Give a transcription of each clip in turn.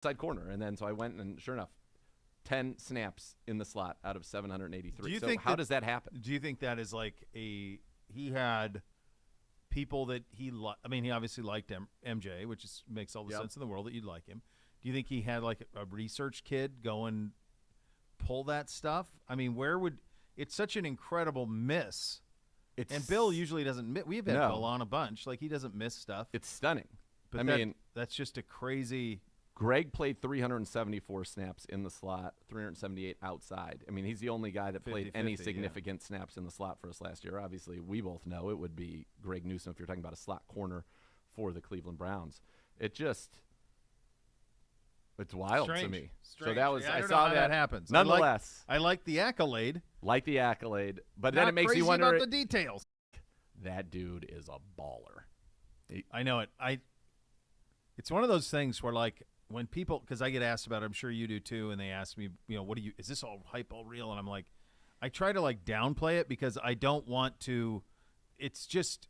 outside corner. And then so I went, and sure enough, 10 snaps in the slot out of 783. So how does that happen? Do you think that is like he had people that he he obviously liked MJ, which makes all the sense in the world that you'd like him. Do you think he had like a research kid go and pull that stuff? I mean, it's such an incredible miss. And Bill usually doesn't miss. We've had Bill on a bunch. Like, he doesn't miss stuff. It's stunning. But that's just a crazy. Greg played 374 snaps in the slot, 378 outside. I mean, he's the only guy that played any significant snaps in the slot for us last year. Obviously, we both know it would be Greg Newsome if you're talking about a slot corner for the Cleveland Browns. It's wild to me. Strange. So I saw that happens. Nonetheless, I like the accolade. But then it makes you wonder about the details. That dude is a baller. I know it. It's one of those things where, like, when people, because I get asked about it, I'm sure you do too, and they ask me, is this all hype, all real? And I'm like, I try to like downplay it because I don't want to. It's just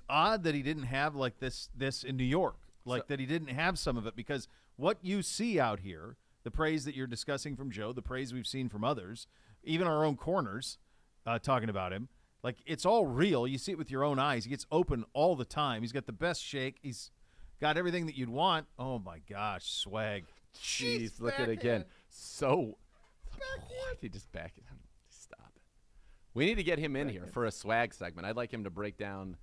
odd that he didn't have like this in New York, that he didn't have some of it, because what you see out here, the praise that you're discussing from Joe, the praise we've seen from others, even our own corners talking about him, like, it's all real. You see it with your own eyes. He gets open all the time. He's got the best shake. He's got everything that you'd want. Oh, my gosh, swag. Jeez, look at it again. So, what? He just back it. Stop it. We need to get him in here for a swag segment. I'd like him to break down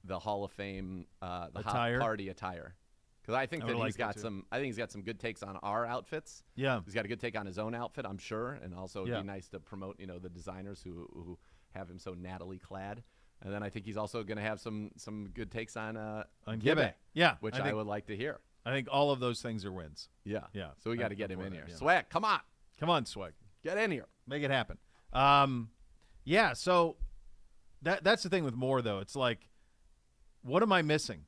the Hall of Fame, the attire? Hot Party attire. Because I think he's got some good takes on our outfits. Yeah. He's got a good take on his own outfit, I'm sure. And also it'd be nice to promote, the designers who have him so nattily clad. And then I think he's also going to have some good takes on Gibbe. Yeah. Which I would like to hear. I think all of those things are wins. Yeah. Yeah. So we got to get him in here. Yeah. Swag, come on. Come on, Swag. Get in here. Make it happen. Yeah, so that's the thing with Moore, though. It's like, what am I missing?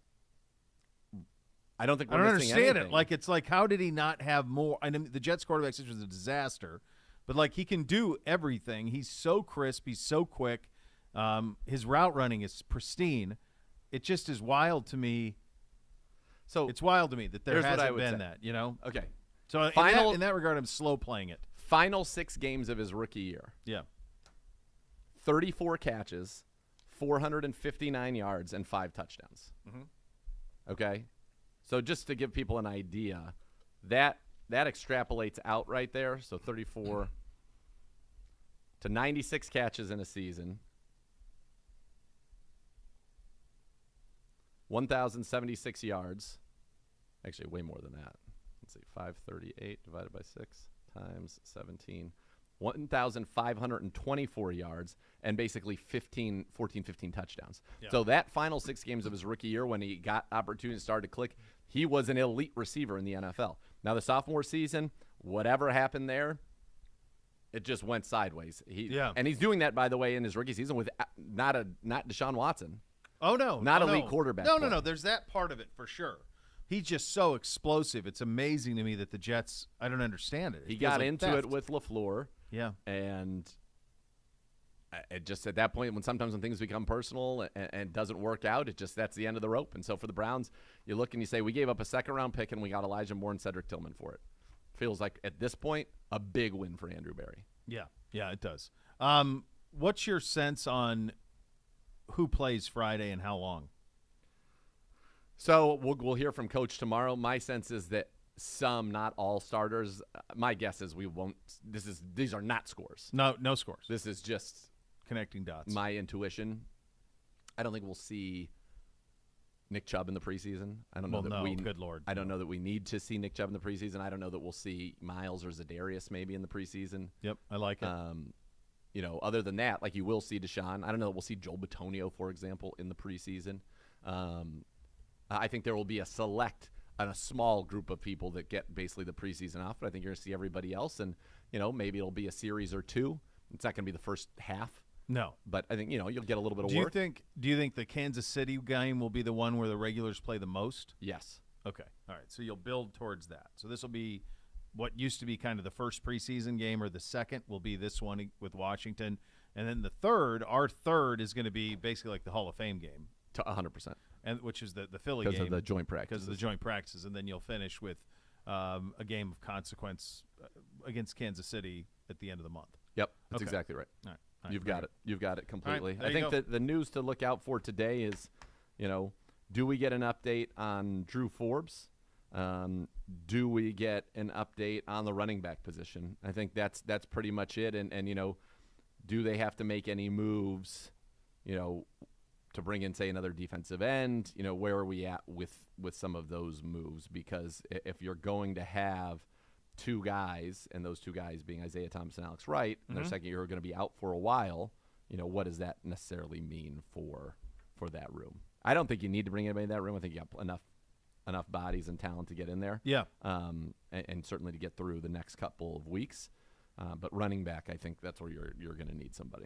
I don't think I don't understand it. Like, it's like, how did he not have more? I mean, the Jets quarterback situation was a disaster, but like, he can do everything. He's so crisp. He's so quick. His route running is pristine. It just is wild to me. So it's wild to me that there hasn't been that, Okay. So in that regard, I'm slow playing it. Final 6 games of his rookie year. Yeah. 34 catches, 459 yards, and 5 touchdowns. Mm-hmm. Okay? So just to give people an idea, that extrapolates out right there. So 34 to 96 catches in a season. 1,076 yards. Actually, way more than that. Let's see, 538 divided by 6 times 17. 1,524 yards and basically 15 touchdowns. Yeah. So that final 6 games of his rookie year, when he got opportunity to start to click, he was an elite receiver in the NFL. Now, the sophomore season, whatever happened there, it just went sideways. And he's doing that, by the way, in his rookie season with not Deshaun Watson. Oh, no. Not elite quarterback. No. There's that part of it for sure. He's just so explosive. It's amazing to me that the Jets, I don't understand it. He got into it with LaFleur. Yeah. And it just at that point, sometimes when things become personal and doesn't work out, that's the end of the rope. And so for the Browns, you look and you say, we gave up a 2nd-round pick and we got Elijah Moore and Cedric Tillman for it. Feels like, at this point, a big win for Andrew Berry. Yeah, it does. What's your sense on who plays Friday and how long? So we'll hear from Coach tomorrow. My sense is that some, not all starters. My guess is we won't. These are not scores. No scores. This is just connecting dots. My intuition. I don't think we'll see Nick Chubb in the preseason. I don't know that we. Good Lord. I don't know that we need to see Nick Chubb in the preseason. I don't know that we'll see Miles or Zadarius maybe in the preseason. Yep, I like it. Other than that, like, you will see Deshaun. I don't know that we'll see Joel Bitonio, for example, in the preseason. I think there will be a small group of people that get basically the preseason off, but I think you're going to see everybody else, and maybe it'll be a series or 2. It's not going to be the first half. No, but I think you'll get a little bit of work. Do you think the Kansas City game will be the one where the regulars play the most? Yes. Okay. All right. So you'll build towards that. So this will be what used to be kind of the first preseason game, or the second will be this one with Washington, and then our third is going to be basically like the Hall of Fame game. 100%. and which is the Philly because game. of the joint practices. Because of the joint practices, and then you'll finish with a game of consequence against Kansas City at the end of the month. Yep, that's exactly right. All right. You've got it. You've got it completely. Right, I think that the news to look out for today is, do we get an update on Drew Forbes? Do we get an update on the running back position? I think that's pretty much it. And do they have to make any moves, to bring in, say, another defensive end? Where are we at with some of those moves? Because if you're going to have two guys, and those two guys being Isaiah Thomas and Alex Wright, and their second year are going to be out for a while, what does that necessarily mean for that room? I don't think you need to bring anybody in that room. I think you have enough bodies and talent to get in there. Yeah. And certainly to get through the next couple of weeks. But running back, I think that's where you're going to need somebody.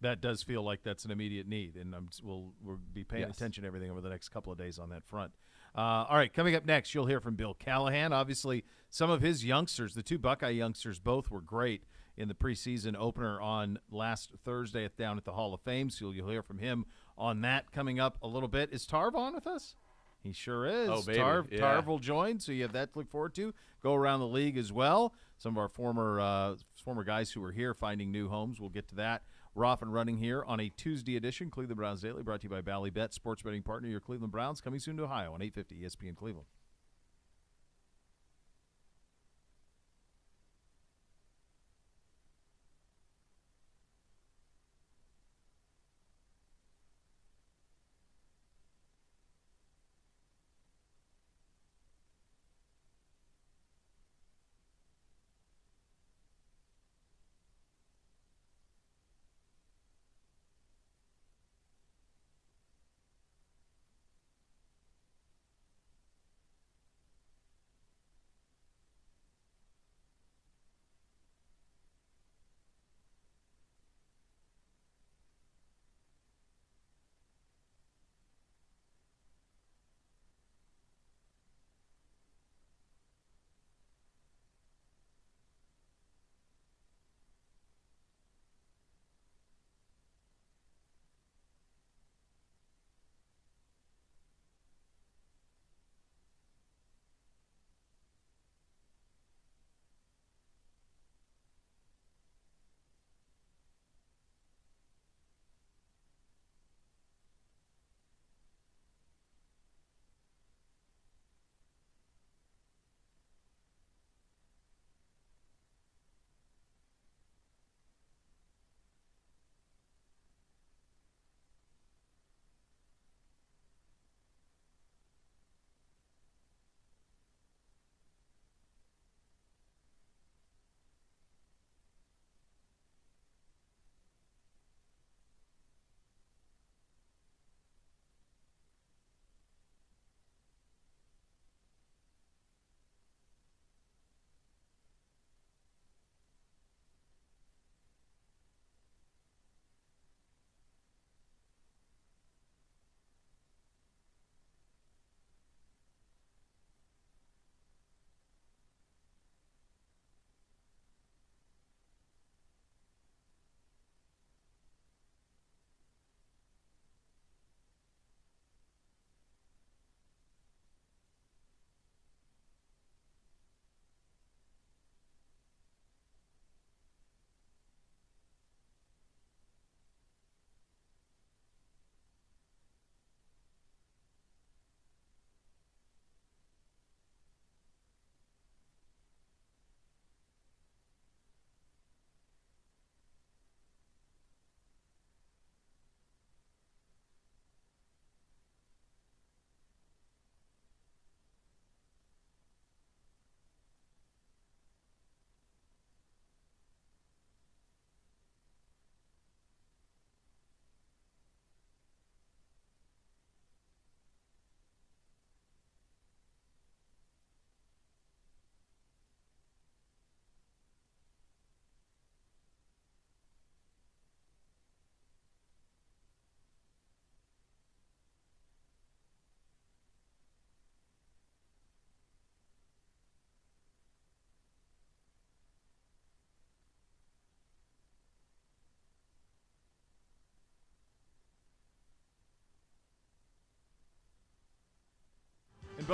That does feel like that's an immediate need, and we'll be paying attention to everything over the next couple of days on that front. All right, coming up next, you'll hear from Bill Callahan. Obviously, some of his youngsters, the two Buckeye youngsters, both were great in the preseason opener on last Thursday down at the Hall of Fame, so you'll hear from him on that coming up a little bit. Is Tarver on with us? He sure is. Oh, baby. Tarver will join, so you have that to look forward to. Go around the league as well. Some of our former guys who are here finding new homes. We'll get to that. We're off and running here on a Tuesday edition, Cleveland Browns Daily, brought to you by Ballybet, sports betting partner, your Cleveland Browns, coming soon to Ohio on 850 ESPN Cleveland.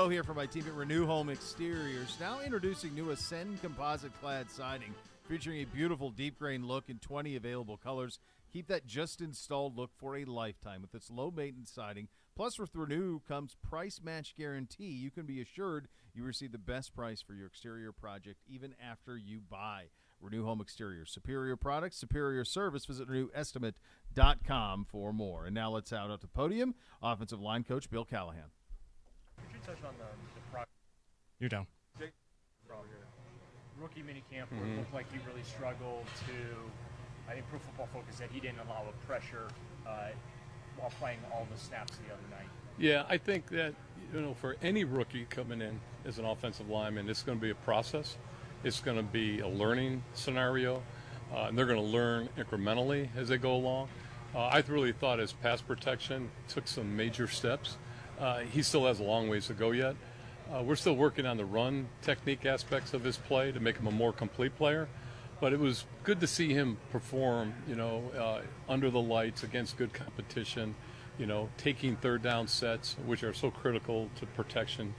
Bo here from my team at Renew Home Exteriors. Now introducing new Ascend composite clad siding, featuring a beautiful deep grain look in 20 available colors. Keep that just installed look for a lifetime with its low maintenance siding. Plus, with Renew comes price match guarantee. You can be assured you receive the best price for your exterior project even after you buy. Renew Home Exteriors. Superior products, superior service. Visit renewestimate.com for more. And now let's out to podium. Offensive line coach Bill Callahan. Could you touch on the progress? You're down. Rookie minicamp where it looked like he really struggled to, I think Pro Football Focus said he didn't allow a pressure while playing all the snaps the other night. Yeah, I think that, for any rookie coming in as an offensive lineman, it's going to be a process. It's going to be a learning scenario, and they're going to learn incrementally as they go along. I really thought his pass protection took some major steps. He still has a long ways to go yet. We're still working on the run technique aspects of his play to make him a more complete player. But it was good to see him perform, under the lights against good competition, taking third down sets, which are so critical to protection.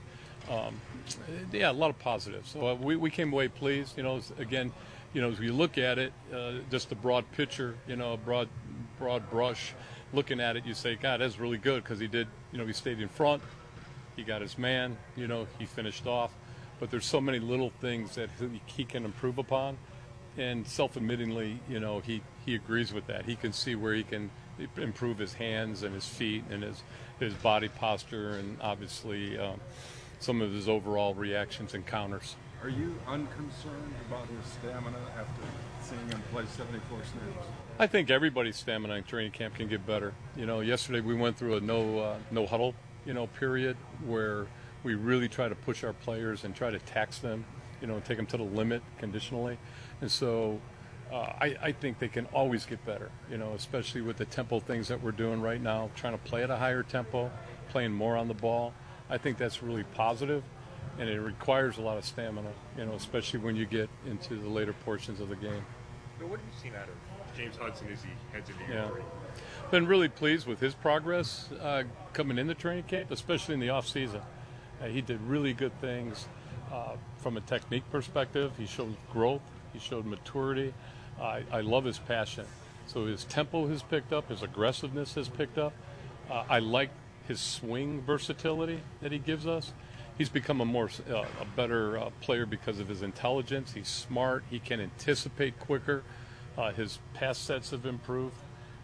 Yeah, a lot of positives. So we came away pleased. Again, as we look at it, just the broad picture, broad brush, looking at it, you say, God, that's really good because he did, he stayed in front, he got his man, he finished off. But there's so many little things that he can improve upon. And self-admittingly, he agrees with that. He can see where he can improve his hands and his feet and his body posture and obviously some of his overall reactions and counters. Are you unconcerned about his stamina after seeing him play 74 snaps? I think everybody's stamina in training camp can get better. Yesterday we went through a no huddle, period where we really try to push our players and try to tax them, and take them to the limit conditionally. And so I think they can always get better, especially with the tempo things that we're doing right now, trying to play at a higher tempo, playing more on the ball. I think that's really positive, and it requires a lot of stamina, especially when you get into the later portions of the game. But what have you seen out of James Hudson as he heads into year three? Been really pleased with his progress coming into training camp, especially in the off season. He did really good things from a technique perspective. He showed growth. He showed maturity. I love his passion. So his tempo has picked up. His aggressiveness has picked up. I like his swing versatility that he gives us. He's become a better player because of his intelligence. He's smart. He can anticipate quicker. His pass sets have improved.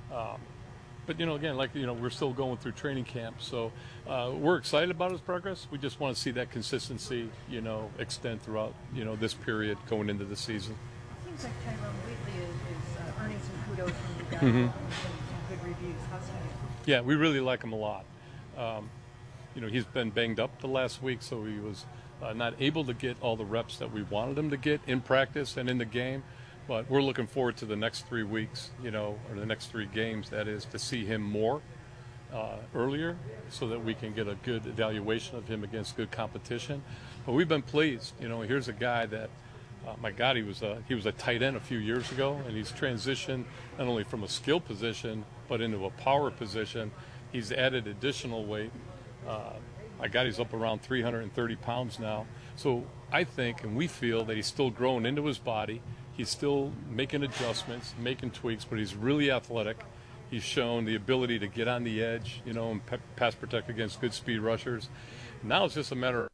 But, again, we're still going through training camp. So we're excited about his progress. We just want to see that consistency, extend throughout, this period going into the season. It seems like Tyrone Wheatley is earning some kudos from you guys and some good reviews. How's he doing? Yeah, we really like him a lot. He's been banged up the last week, so he was not able to get all the reps that we wanted him to get in practice and in the game. But we're looking forward to the next 3 weeks, or the next 3 games, that is, to see him more earlier so that we can get a good evaluation of him against good competition. But we've been pleased. Here's a guy that, my God, he was a tight end a few years ago, and he's transitioned not only from a skill position but into a power position. He's added additional weight. My God, he's up around 330 pounds now. So I think, and we feel, that he's still growing into his body. He's still making adjustments, making tweaks, but he's really athletic. He's shown the ability to get on the edge, and pass protect against good speed rushers. Now it's just a matter of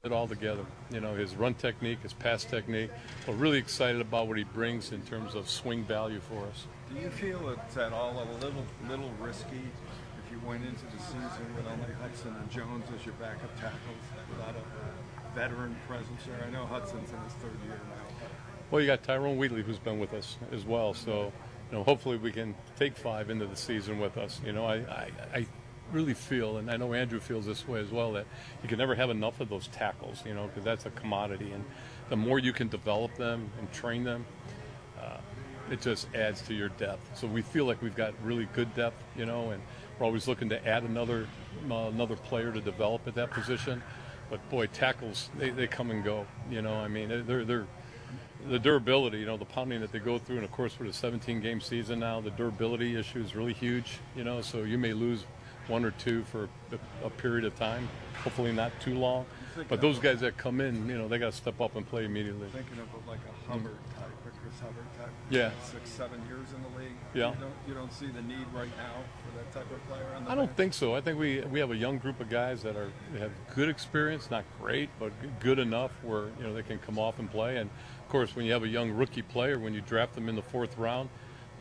it all together. His run technique, his pass technique. We're really excited about what he brings in terms of swing value for us. Do you feel it's at all a little risky if you went into the season with only Hudson and Jones as your backup tackles without a veteran presence there? I know Hudson's in his 3rd year now. Well, you got Tyrone Wheatley, who's been with us as well. So, hopefully we can take 5 into the season with us. I really feel, and I know Andrew feels this way as well, that you can never have enough of those tackles, because that's a commodity. And the more you can develop them and train them, it just adds to your depth. So we feel like we've got really good depth, and we're always looking to add another player to develop at that position. But boy, tackles, they come and go. They're the durability, the pounding that they go through, and of course with a 17-game season now, the durability issue is really huge. So you may lose one or two for a period of time, hopefully not too long. But those guys that come in, they got to step up and play immediately. Thinking of like a Hubbard type, a Chris Hubbard type. Yeah. 6, 7 years in the league. Yeah. You don't see the need right now for that type of player on the I don't bench? think so. I think we have a young group of guys that have good experience, not great, but good enough where they can come off and play. And of course, when you have a young rookie player, when you draft them in the 4th round,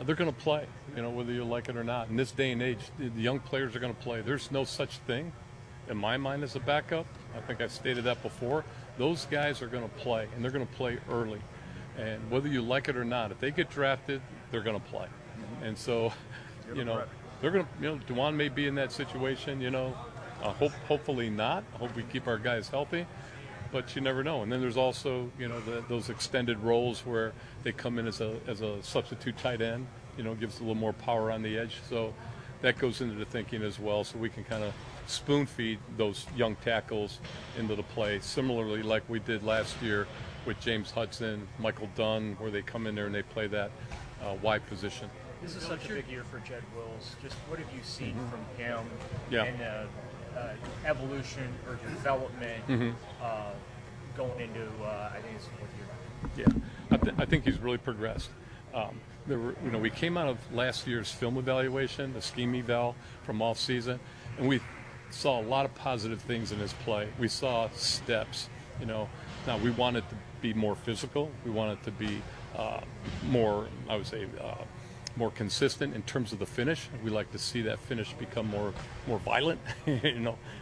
they're going to play. Whether you like it or not. In this day and age, the young players are going to play. There's no such thing, in my mind, as a backup. I think I've stated that before. Those guys are going to play, and they're going to play early. And whether you like it or not, if they get drafted, they're going to play. And so, they're going to, DeJuan may be in that situation, hopefully not. I hope we keep our guys healthy, but you never know. And then there's also, those extended roles where they come in as a substitute tight end, gives a little more power on the edge. So that goes into the thinking as well, so we can kind of spoon feed those young tackles into the play, similarly like we did last year with James Hudson, Michael Dunn, where they come in there and they play that wide position. This is such a big year for Jed Wills. Just what have you seen from him Yeah. and evolution or development going into, I think it's 4th year? Yeah, I think he's really progressed. We came out of last year's film evaluation, the scheme eval from off season, and we saw a lot of positive things in his play. We saw steps. Now we want it to be more physical. We want it to be more, I would say, more consistent in terms of the finish. We like to see that finish become more violent,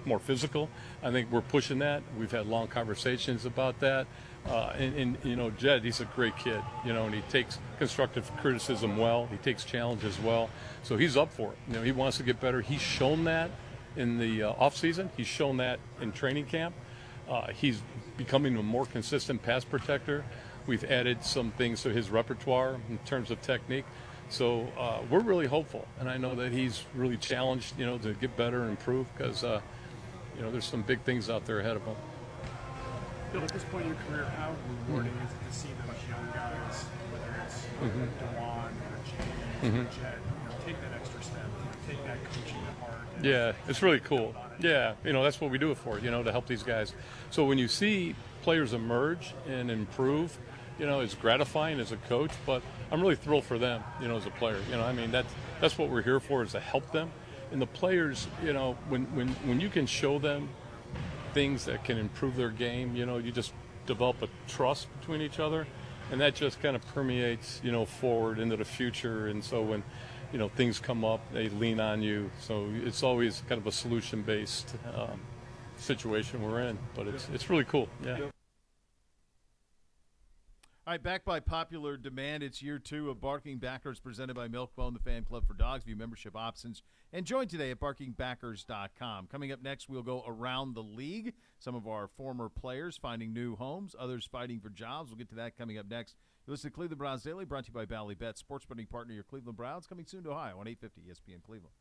more physical. I think we're pushing that. We've had long conversations about that. And Jed, he's a great kid, and he takes constructive criticism well. He takes challenges well. So he's up for it. He wants to get better. He's shown that in the off season. He's shown that in training camp. He's becoming a more consistent pass protector. We've added some things to his repertoire in terms of technique. So we're really hopeful, and I know that he's really challenged, to get better and improve because, there's some big things out there ahead of him. Bill, at this point in your career, how rewarding is it to see those young guys, whether it's DeJuan or James or Jed, take that extra step, take that coaching to heart? Yeah, it's really cool. Yeah, that's what we do it for, to help these guys. So when you see players emerge and improve, it's gratifying as a coach, but I'm really thrilled for them, as a player. That's what we're here for, is to help them. And the players, when you can show them things that can improve their game, you just develop a trust between each other, and that just kind of permeates, forward into the future. And so when, things come up, they lean on you. So it's always kind of a solution-based situation we're in, but it's really cool. Yeah. All right, back by popular demand, it's year 2 of Barking Backers presented by Milkbone, the fan club for dogs. View membership options and join today at barkingbackers.com. Coming up next, we'll go around the league. Some of our former players finding new homes, others fighting for jobs. We'll get to that coming up next. You listen to Cleveland Browns Daily, brought to you by Bally Bet, sports betting partner, your Cleveland Browns, coming soon to Ohio on 850 ESPN Cleveland.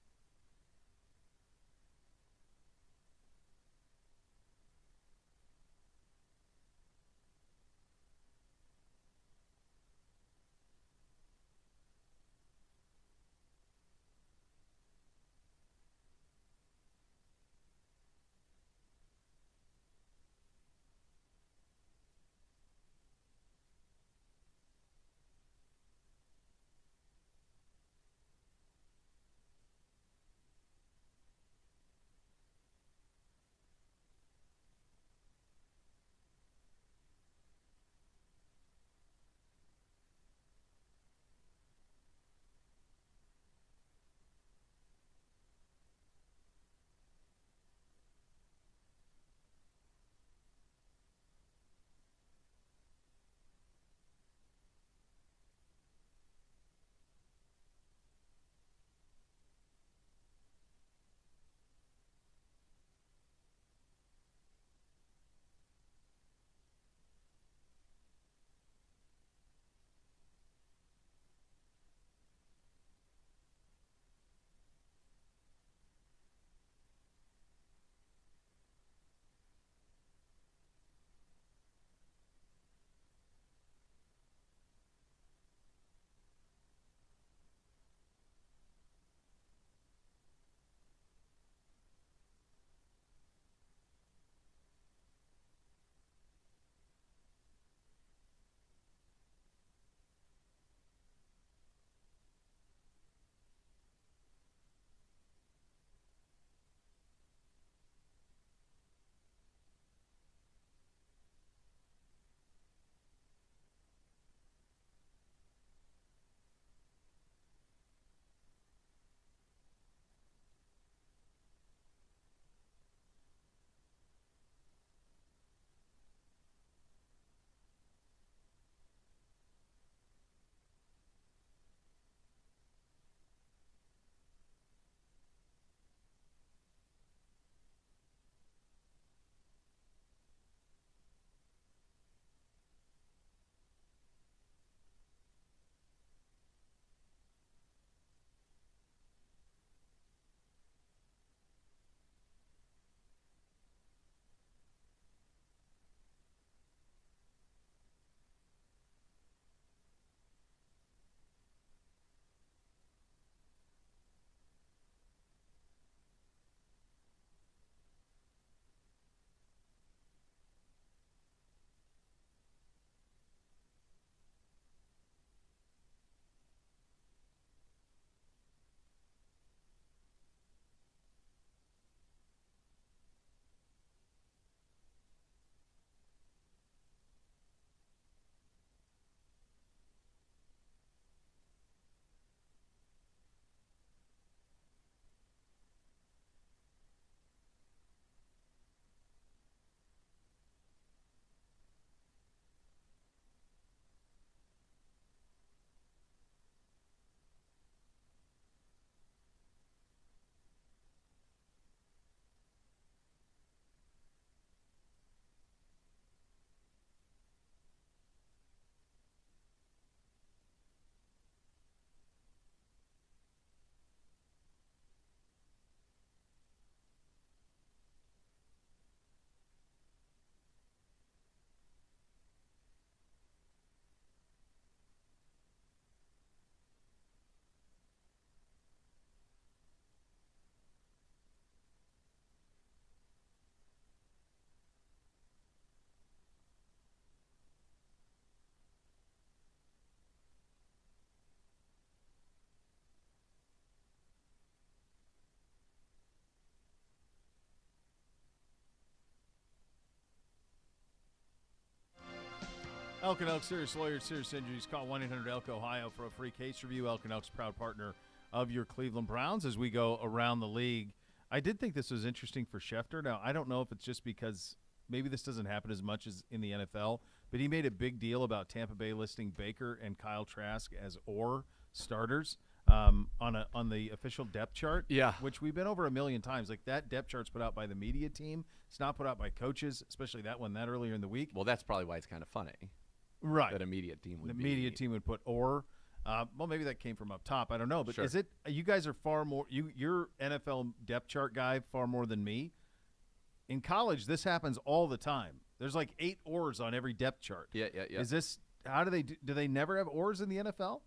Elk and Elk Serious Lawyers, serious injuries. Call 1-800-ELK Ohio for a free case review. Elk and Elk's proud partner of your Cleveland Browns as we go around the league. I did think this was interesting for Schefter. Now, I don't know if it's just because maybe this doesn't happen as much as in the NFL, but he made a big deal about Tampa Bay listing Baker and Kyle Trask as starters on the official depth chart. Yeah. Which we've been over a million times. Like, that depth chart's put out by the media team. It's not put out by coaches, especially that one that earlier in the week. Well, that's probably why it's kind of funny. Right. That a media team would The media team would put well, maybe that came from up top. I don't know. But Sure. is it – you guys are far more – you're NFL depth chart guy far more than me. In college, this happens all the time. There's like 8 oars on every depth chart. Yeah. Is this – how do they never have oars in the NFL?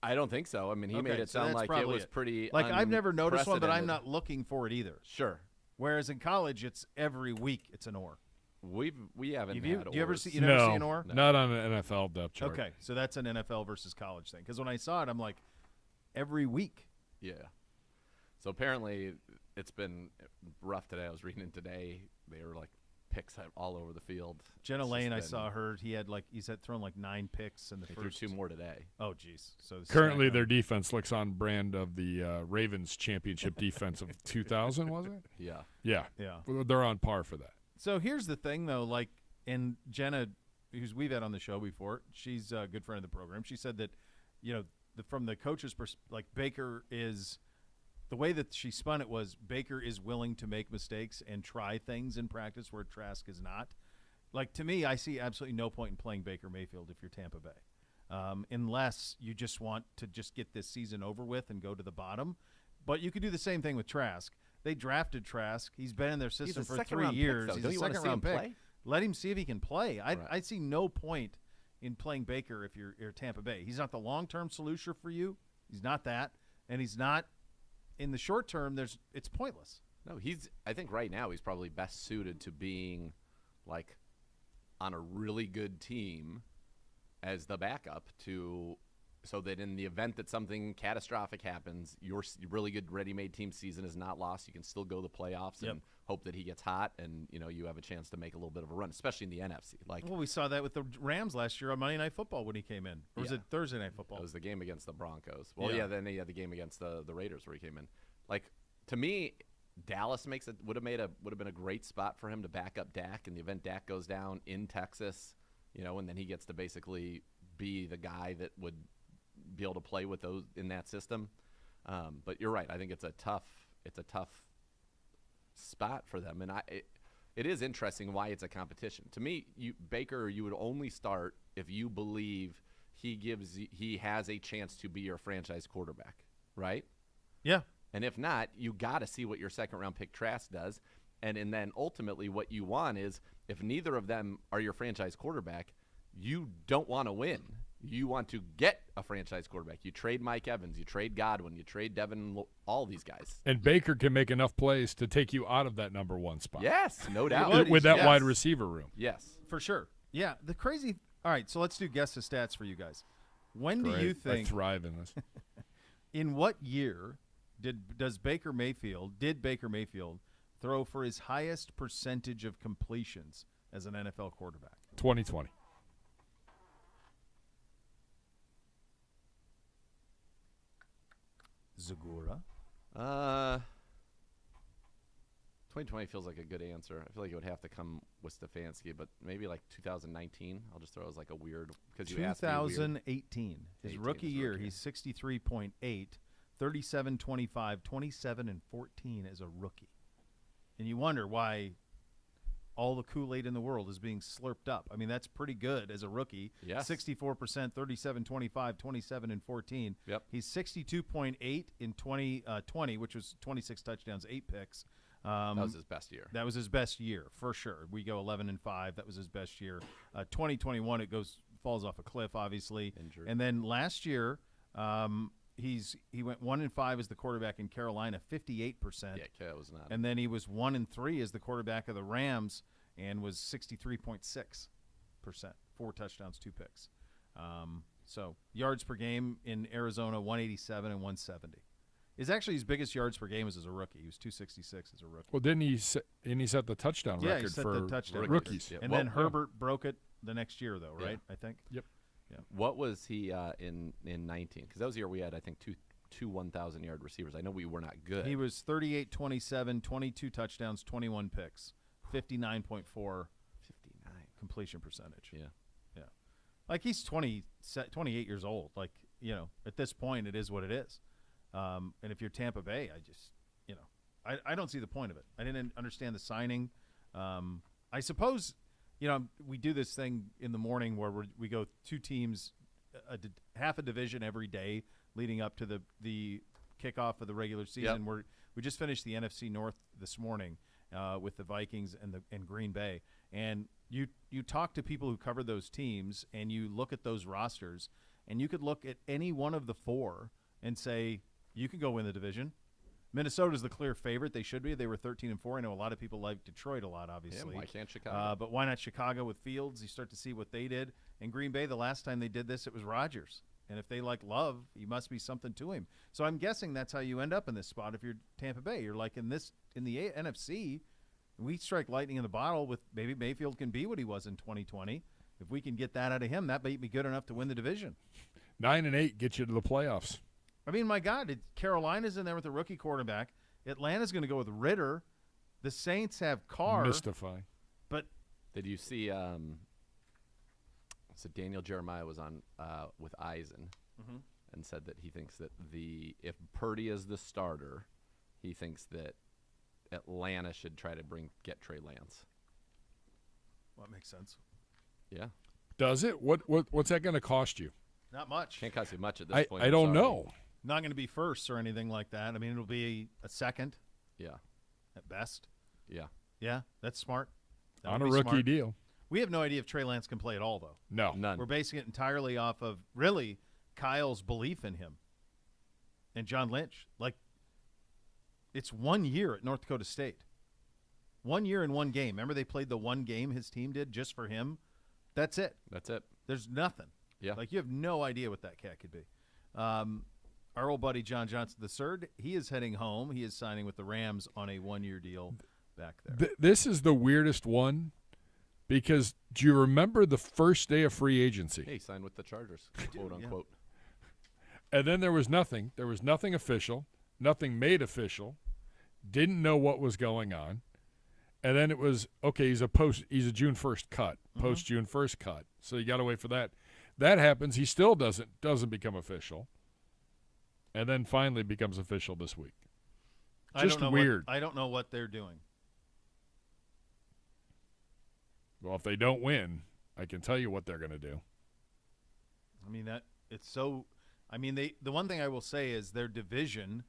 I don't think so. I mean, he made it sound like it was pretty like I've never noticed one, but I'm unprecedented. not looking for it either. Sure. Whereas in college, it's every week it's an oar. We haven't Do had you ever oars. see you never see an No, oar? not on an NFL depth chart. Okay, so that's an NFL versus college thing. Because when I saw it, I'm like, every week. Yeah. So apparently it's been rough today. I was reading it today. They were like picks all over the field. Jenna It's Lane, just I been- saw her. He's had thrown like 9 picks in the They threw first 2 more today. Oh, jeez. So Currently, stacked their up. defense looks on brand of the Ravens championship defense of 2000, was it? Yeah. Yeah. Yeah. Well, they're on par for that. So here's the thing, though. Like, and Jenna, who's we've had on the show before, she's a good friend of the program. She said that, from the coach's like Baker is. The way that she spun it was Baker is willing to make mistakes and try things in practice where Trask is not. Like, to me, I see absolutely no point in playing Baker Mayfield if you're Tampa Bay, unless you just want to just get this season over with and go to the bottom. But you could do the same thing with Trask. They drafted Trask. He's been in their system for 3 years. Pick, He's Don't a you want to see him second-round pick. play? Let him see if he can play. Right. I see no point in playing Baker if you're Tampa Bay. He's not the long-term solution for you. He's not that. And he's not – in the short term, it's pointless. No, I think right now he's probably best suited to being like on a really good team as the backup so that in the event that something catastrophic happens, your really good ready-made team season is not lost. You can still go to the playoffs and hope that he gets hot and, you have a chance to make a little bit of a run, especially in the NFC. Well, we saw that with the Rams last year on Monday Night Football when he came in. Or was it Thursday Night Football? It was the game against the Broncos. Well, then he had the game against the Raiders where he came in. Like, to me, Dallas would have been a great spot for him to back up Dak in the event Dak goes down in Texas, and then he gets to basically be the guy that would be able to play with those in that system. But you're right. I think it's a tough spot for them, and it is interesting why it's a competition. To me, Baker, you would only start if you believe he has a chance to be your franchise quarterback, right? Yeah. And if not, you got to see what your second-round pick Trask does. And then ultimately what you want is if neither of them are your franchise quarterback, you don't want to win. You want to get a franchise quarterback. You trade Mike Evans. You trade Godwin. You trade Devin, all these guys. And Baker can make enough plays to take you out of that number 1 spot. Yes, no doubt. With that Yes. wide receiver room. Yes. For sure. Yeah. The crazy – all right, so let's do guess the stats for you guys. When do Great. you think – I thrive in this. in what year did Baker Mayfield throw for his highest percentage of completions as an NFL quarterback? 2020. Zagura. 2020 feels like a good answer. I feel like it would have to come with Stefanski, but maybe like 2019. I'll just throw as like a weird because you asked me weird. 2018. His 18, rookie his year, rookie. he's 63.8, 37-25, 27 and 14 as a rookie. And you wonder why all the Kool-Aid in the world is being slurped up. I mean, that's pretty good as a rookie. Yes. 64%, 37-25, 27 and 14. Yep. He's 62.8 in 2020, which was 26 touchdowns, 8 picks. That was his best year. That was his best year for sure. We go 11-5. That was his best year. 2021, it falls off a cliff, obviously. Injured. And then last year, he went 1-5 as the quarterback in Carolina, 58%. Yeah, that was not. And then he was 1-3 as the quarterback of the Rams and was 63.6%. 4 touchdowns, 2 picks. So yards per game in Arizona, 187 and 170. his biggest yards per game was as a rookie. He was 266 as a rookie. Well, didn't he set the touchdown Yeah, he record set for the touchdown rookies? Yeah. And Well, then Herbert broke it the next year, though, right? Yeah. I think. Yep. What was he in 19? Because that was the year we had, I think, two 1,000-yard receivers. I know we were not good. He was 38, 27, 22 touchdowns, 21 picks, 59.4 59 completion percentage. Yeah. Yeah. Like he's 28 years old. Like, at this point, it is what it is. And if you're Tampa Bay, I don't see the point of it. I didn't understand the signing. I suppose, we do this thing in the morning where we go two teams, half a division every day leading up to the kickoff of the regular season. Yep. We just finished the NFC North this morning with the Vikings and Green Bay. And you talk to people who cover those teams, and you look at those rosters, and you could look at any one of the four and say, you could go win the division. Minnesota's the clear favorite. They should be. They were 13-4. I know a lot of people like Detroit a lot, obviously. Yeah, why can't Chicago? But why not Chicago with Fields? You start to see what they did. And Green Bay, the last time they did this, it was Rodgers. And if they like Love, he must be something to him. So I'm guessing that's how you end up in this spot if you're Tampa Bay. You're like in the NFC, we strike lightning in the bottle with maybe Mayfield can be what he was in 2020. If we can get that out of him, that might be good enough to win the division. 9-8 get you to the playoffs. I mean, my God, Carolina's in there with a rookie quarterback. Atlanta's going to go with Ritter. The Saints have Carr. Mystify. But Did you see? So Daniel Jeremiah was on with Eisen and said that he thinks that if Purdy is the starter, he thinks that Atlanta should try to get Trey Lance. well, that makes sense. Yeah, Does it? What's that going to cost you? Not much. can't cost you much at this point. I I'm don't sorry. know. Not going to be first or anything like that. I mean, it'll be a second Yeah, at best. yeah. Yeah, that's smart. That On would a be rookie smart. deal. We have no idea if Trey Lance can play at all, though. No. None. We're basing it entirely off of, really, Kyle's belief in him and John Lynch. Like, it's 1 year at North Dakota State. 1 year in one game. Remember they played the one game his team did just for him? That's it. That's it. There's nothing. Yeah. Like, you have no idea what that cat could be. Our old buddy John Johnson III, he is heading home. He is signing with the Rams on a one-year deal back there. This is the weirdest one because do you remember the first day of free agency? Hey, signed with the Chargers, quote unquote. And then there was nothing. There was nothing official, nothing made official. Didn't know what was going on. And then it was, okay, he's a June 1st cut, post June 1st cut. So you got to wait for that. That happens. He still doesn't become official. And then finally becomes official this week. Just weird. I don't know what they're doing. Well, if they don't win, I can tell you what they're going to do. I mean, the one thing I will say is their division,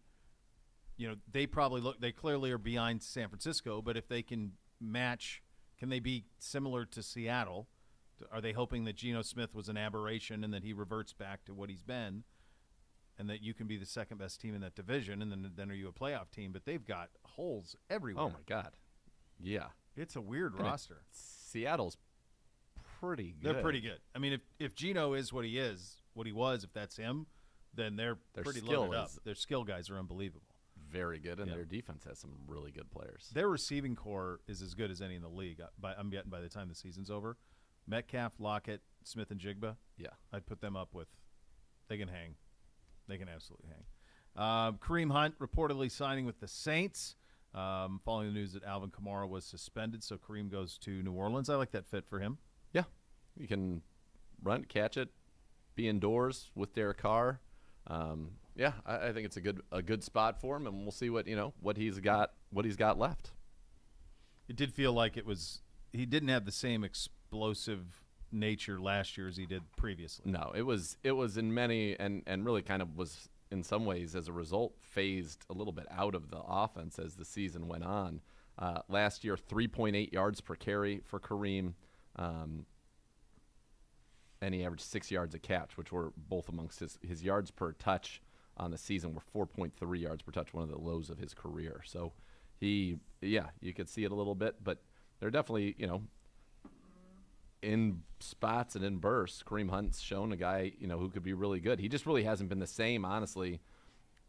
they clearly are behind San Francisco, but if they can match, can they be similar to Seattle? Are they hoping that Geno Smith was an aberration and that he reverts back to what he's been and that you can be the second best team in that division and then are you a playoff team? But they've got holes everywhere. Oh my God. Yeah. It's a weird roster. Seattle's pretty good. They're pretty good. I mean, if Geno is what he was, if that's him, then they're pretty loaded up. Their skill guys are unbelievable. Very good, and their defense has some really good players. Their receiving core is as good as any in the league. I'm betting by the time the season's over. Metcalf, Lockett, Smith, and Jigba. Yeah. I'd put them up with. They can hang. They can absolutely hang. Kareem Hunt reportedly signing with the Saints. Following the news that Alvin Kamara was suspended, so Kareem goes to New Orleans. I like that fit for him. Yeah. You can run, catch it, be indoors with Derek Carr. Yeah, I think it's a good spot for him, and we'll see what he's got left. It did feel like he didn't have the same explosive nature last year as he did previously. No, it was in many and really kind of was in some ways as a result phased a little bit out of the offense as the season went on. Last year, 3.8 yards per carry for Kareem. And he averaged 6 yards a catch, which were both amongst his yards per touch on the season were 4.3 yards per touch, one of the lows of his career. So you could see it a little bit, but they're definitely, in spots and in bursts, Kareem Hunt's shown a guy, who could be really good. He just really hasn't been the same, honestly,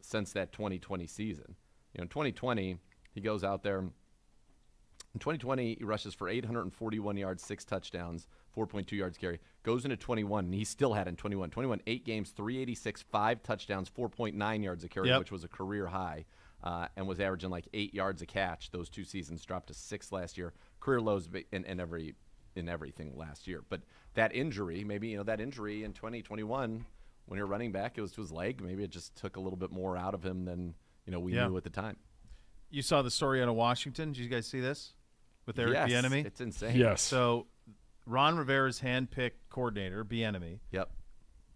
since that 2020 season. In 2020, he goes out there. In 2020, he rushes for 841 yards, 6 touchdowns, 4.2 yards carry. Goes into 21, and he still had in 21, 8 games, 386, 5 touchdowns, 4.9 yards a carry, which was a career high, and was averaging like 8 yards a catch those 2 seasons. Dropped to 6 last year. Career lows in everything last year. But that injury, maybe that injury in 2021, when you're running back, it was to his leg. Maybe it just took a little bit more out of him than we knew at the time. You saw the story out of Washington. Did you guys see this with Eric Bieniemy? It's insane. Yes. So Ron Rivera's hand-picked coordinator, Bieniemy. Yep.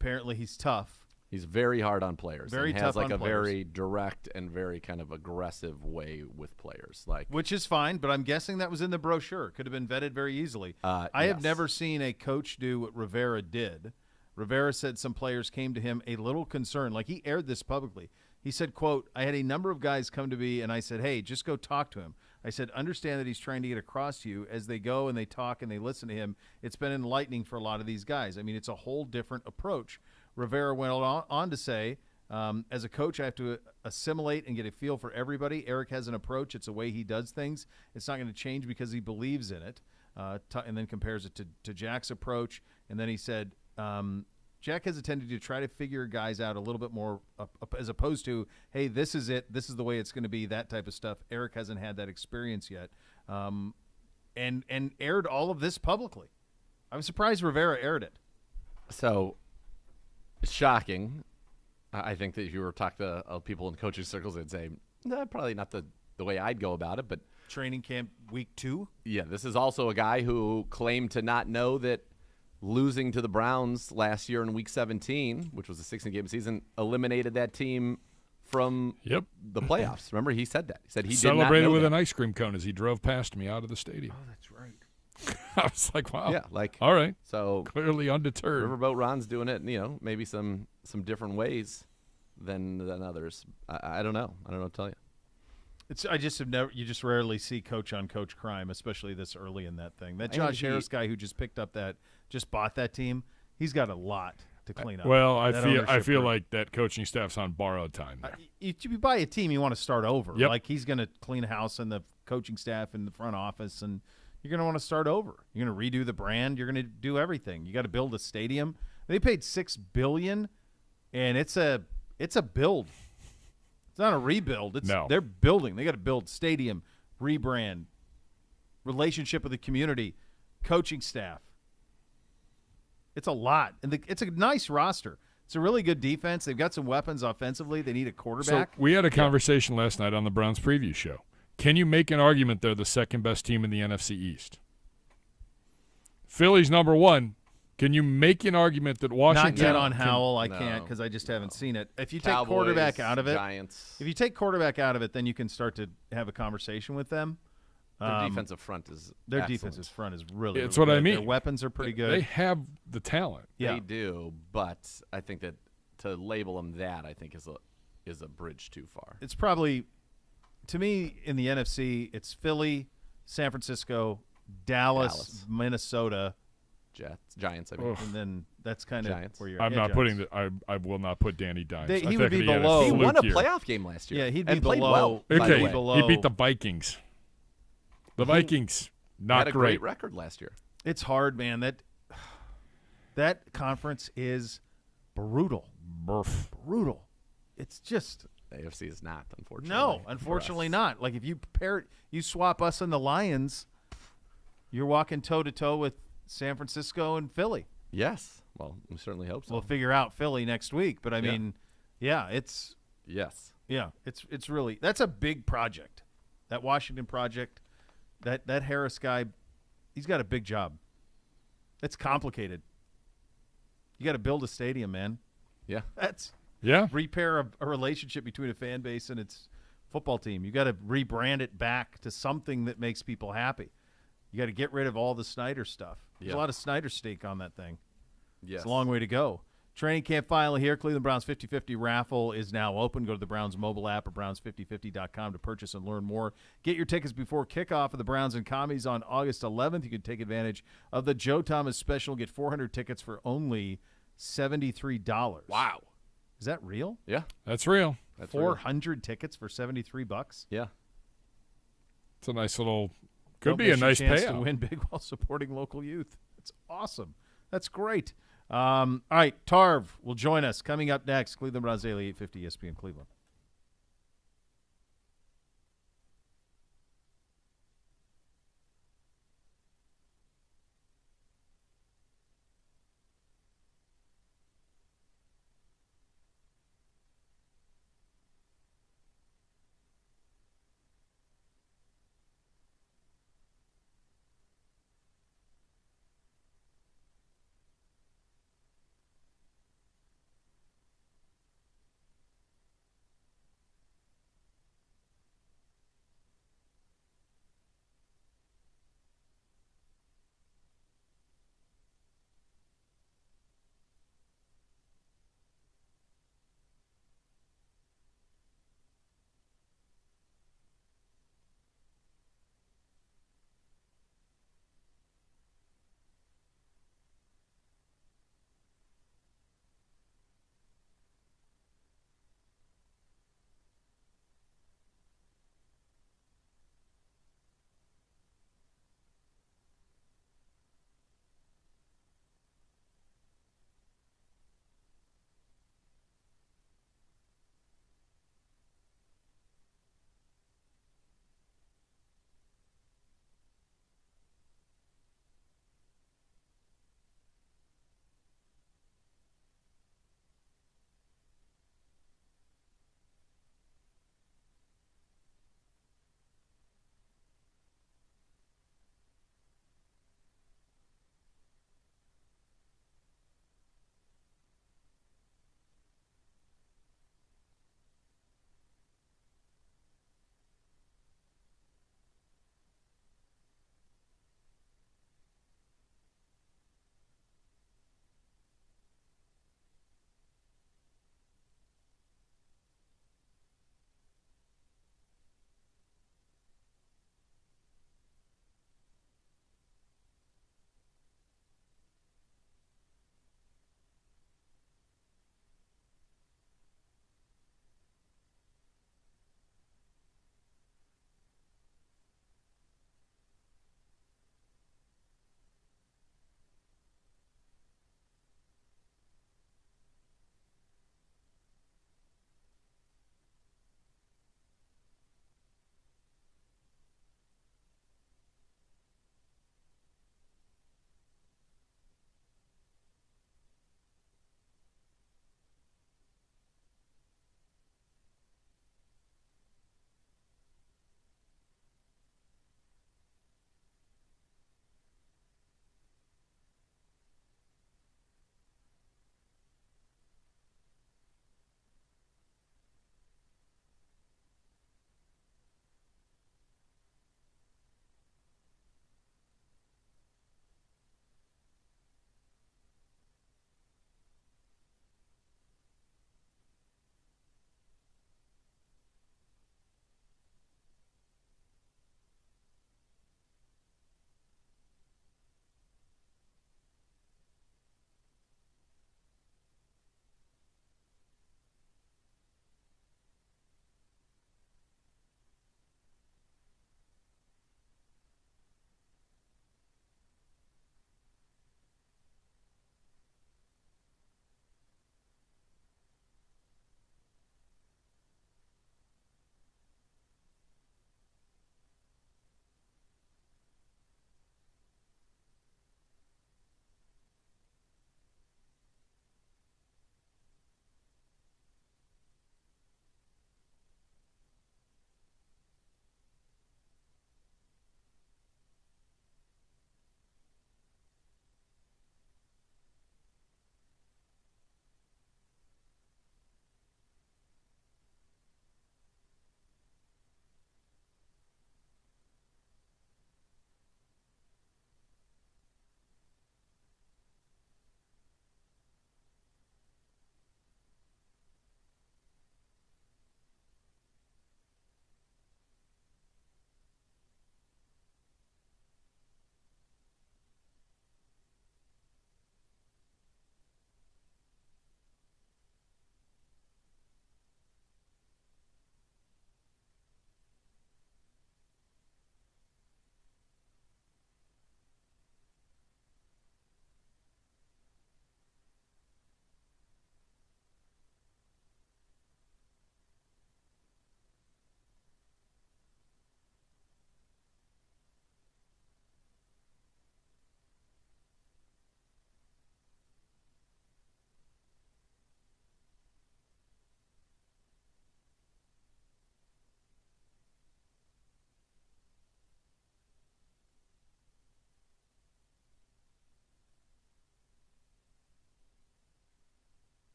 Apparently he's tough. He's very hard on players. Very and tough has like on a players. very direct and very kind of aggressive way with players. Which is fine, but I'm guessing that was in the brochure. Could have been vetted very easily. I have never seen a coach do what Rivera did. Rivera said some players came to him a little concerned. Like, he aired this publicly. He said, quote, I had a number of guys come to me, and I said, hey, just go talk to him. I said, understand that he's trying to get across to you. As they go and they talk and they listen to him, it's been enlightening for a lot of these guys. I mean, it's a whole different approach. Rivera went on to say, as a coach, I have to assimilate and get a feel for everybody. Eric has an approach. It's a way he does things. It's not going to change because he believes in it. And then compares it to Jack's approach. And then he said, Jack has a tendency to try to figure guys out a little bit more as opposed to, hey, this is it. This is the way it's going to be, that type of stuff. Eric hasn't had that experience yet, and aired all of this publicly. I'm surprised Rivera aired it. So, it's shocking. I think that if you were to talk to people in coaching circles, they'd say, probably not the way I'd go about it. But training camp week 2? Yeah, this is also a guy who claimed to not know that losing to the Browns last year in Week 17, which was a 16-game season, eliminated that team from the playoffs. Remember, he said that. He said he celebrated did not know with that. an ice cream cone as he drove past me out of the stadium. Oh, that's right. I was like, wow. Yeah, all right. So clearly undeterred. Riverboat Ron's doing it, maybe some different ways than others. I don't know. I don't know what to tell you. You just rarely see coach on coach crime, especially this early in that thing. That Josh Harris guy who just bought that team, he's got a lot to clean up. Well, I feel like that coaching staff's on borrowed time. You buy a team, you want to start over. Yep. Like, he's going to clean house in the coaching staff in the front office, and you're going to want to start over. You're going to redo the brand. You're going to do everything. You got to build a stadium. They paid $6 billion, and it's a build. It's not a rebuild. They're building. They got to build stadium, rebrand, relationship with the community, coaching staff. It's a lot. And it's a nice roster. It's a really good defense. They've got some weapons offensively. They need a quarterback. So we had a conversation last night on the Browns preview show. Can you make an argument they're the second-best team in the NFC East? Philly's number 1. Can you make an argument that Washington? Not yet on Howell. I can't because I just haven't seen it. If you take quarterback out of it, Giants. if you take quarterback out of it, then you can start to have a conversation with them. Their defensive front is their excellent. defensive front is really. It's really what good. I mean. Their weapons are pretty good. They have the talent. Yeah. They do, but I think that to label them that I think is a bridge too far. It's probably, to me, in the NFC, it's Philly, San Francisco, Dallas. Minnesota. Giants, I mean. And then that's kind of Giants. where you're. I'm not putting I will not put Danny Dimes. He would be below. He won a playoff game last year. Yeah, he'd be and played below. well. Okay, by the way. he beat the Vikings. The Vikings, not had a great. great record last year. It's hard, man. That conference is brutal. Brutal. It's just. The AFC is not, unfortunately. No, unfortunately not. Like, if you swap us and the Lions, you're walking toe-to-toe with San Francisco and Philly. Yes. Well, we certainly hope so. We'll figure out Philly next week, but I mean, it's it's really, that's a big project. That Washington project, that Harris guy, he's got a big job. It's complicated. You got to build a stadium, man. Yeah. That's repair a relationship between a fan base and its football team. You got to rebrand it back to something that makes people happy. You got to get rid of all the Snyder stuff. There's a lot of Snyder steak on that thing. Yes. It's a long way to go. Training camp final here. Cleveland Browns 50-50 raffle is now open. Go to the Browns mobile app or browns5050.com to purchase and learn more. Get your tickets before kickoff of the Browns and Commies on August 11th. You can take advantage of the Joe Thomas special. Get 400 tickets for only $73. Wow. Is that real? Yeah. That's real. That's 400 tickets for $73. Yeah. It's a nice little. Don't Could be a miss your nice chance payout. to win big while supporting local youth. That's awesome. That's great. All right, Tarv will join us coming up next. Cleveland Browns Daily 850 ESPN Cleveland.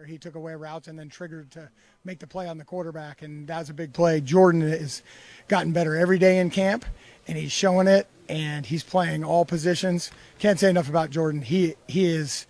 where he took away routes and then triggered to make the play on the quarterback, and that was a big play. Jordan has gotten better every day in camp, and he's showing it, and he's playing all positions. Can't say enough about Jordan. He's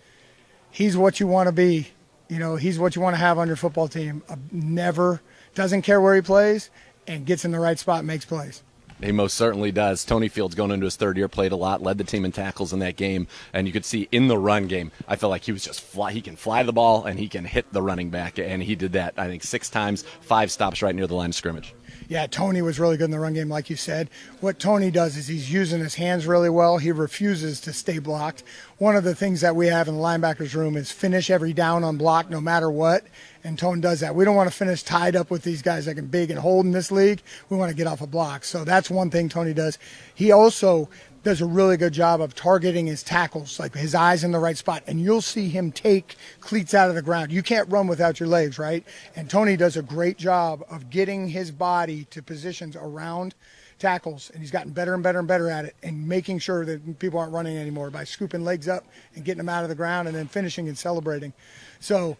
what you want to be. He's what you want to have on your football team. Never doesn't care where he plays and gets in the right spot and makes plays. He most certainly does. Tony Fields, going into his third year, played a lot, led the team in tackles in that game, and you could see in the run game, I felt like he was just he can fly the ball and he can hit the running back, and he did that, I think, 6 times, 5 stops right near the line of scrimmage. Yeah, Tony was really good in the run game, like you said. What Tony does is he's using his hands really well. He refuses to stay blocked. One of the things that we have in the linebackers room is finish every down on block no matter what, and Tony does that. We don't want to finish tied up with these guys that can big and hold in this league. We want to get off a block. So that's one thing Tony does. He also does a really good job of targeting his tackles, like his eyes in the right spot, and you'll see him take cleats out of the ground. You can't run without your legs, right? And Tony does a great job of getting his body to positions around tackles, and he's gotten better and better and better at it, and making sure that people aren't running anymore by scooping legs up and getting them out of the ground and then finishing and celebrating. So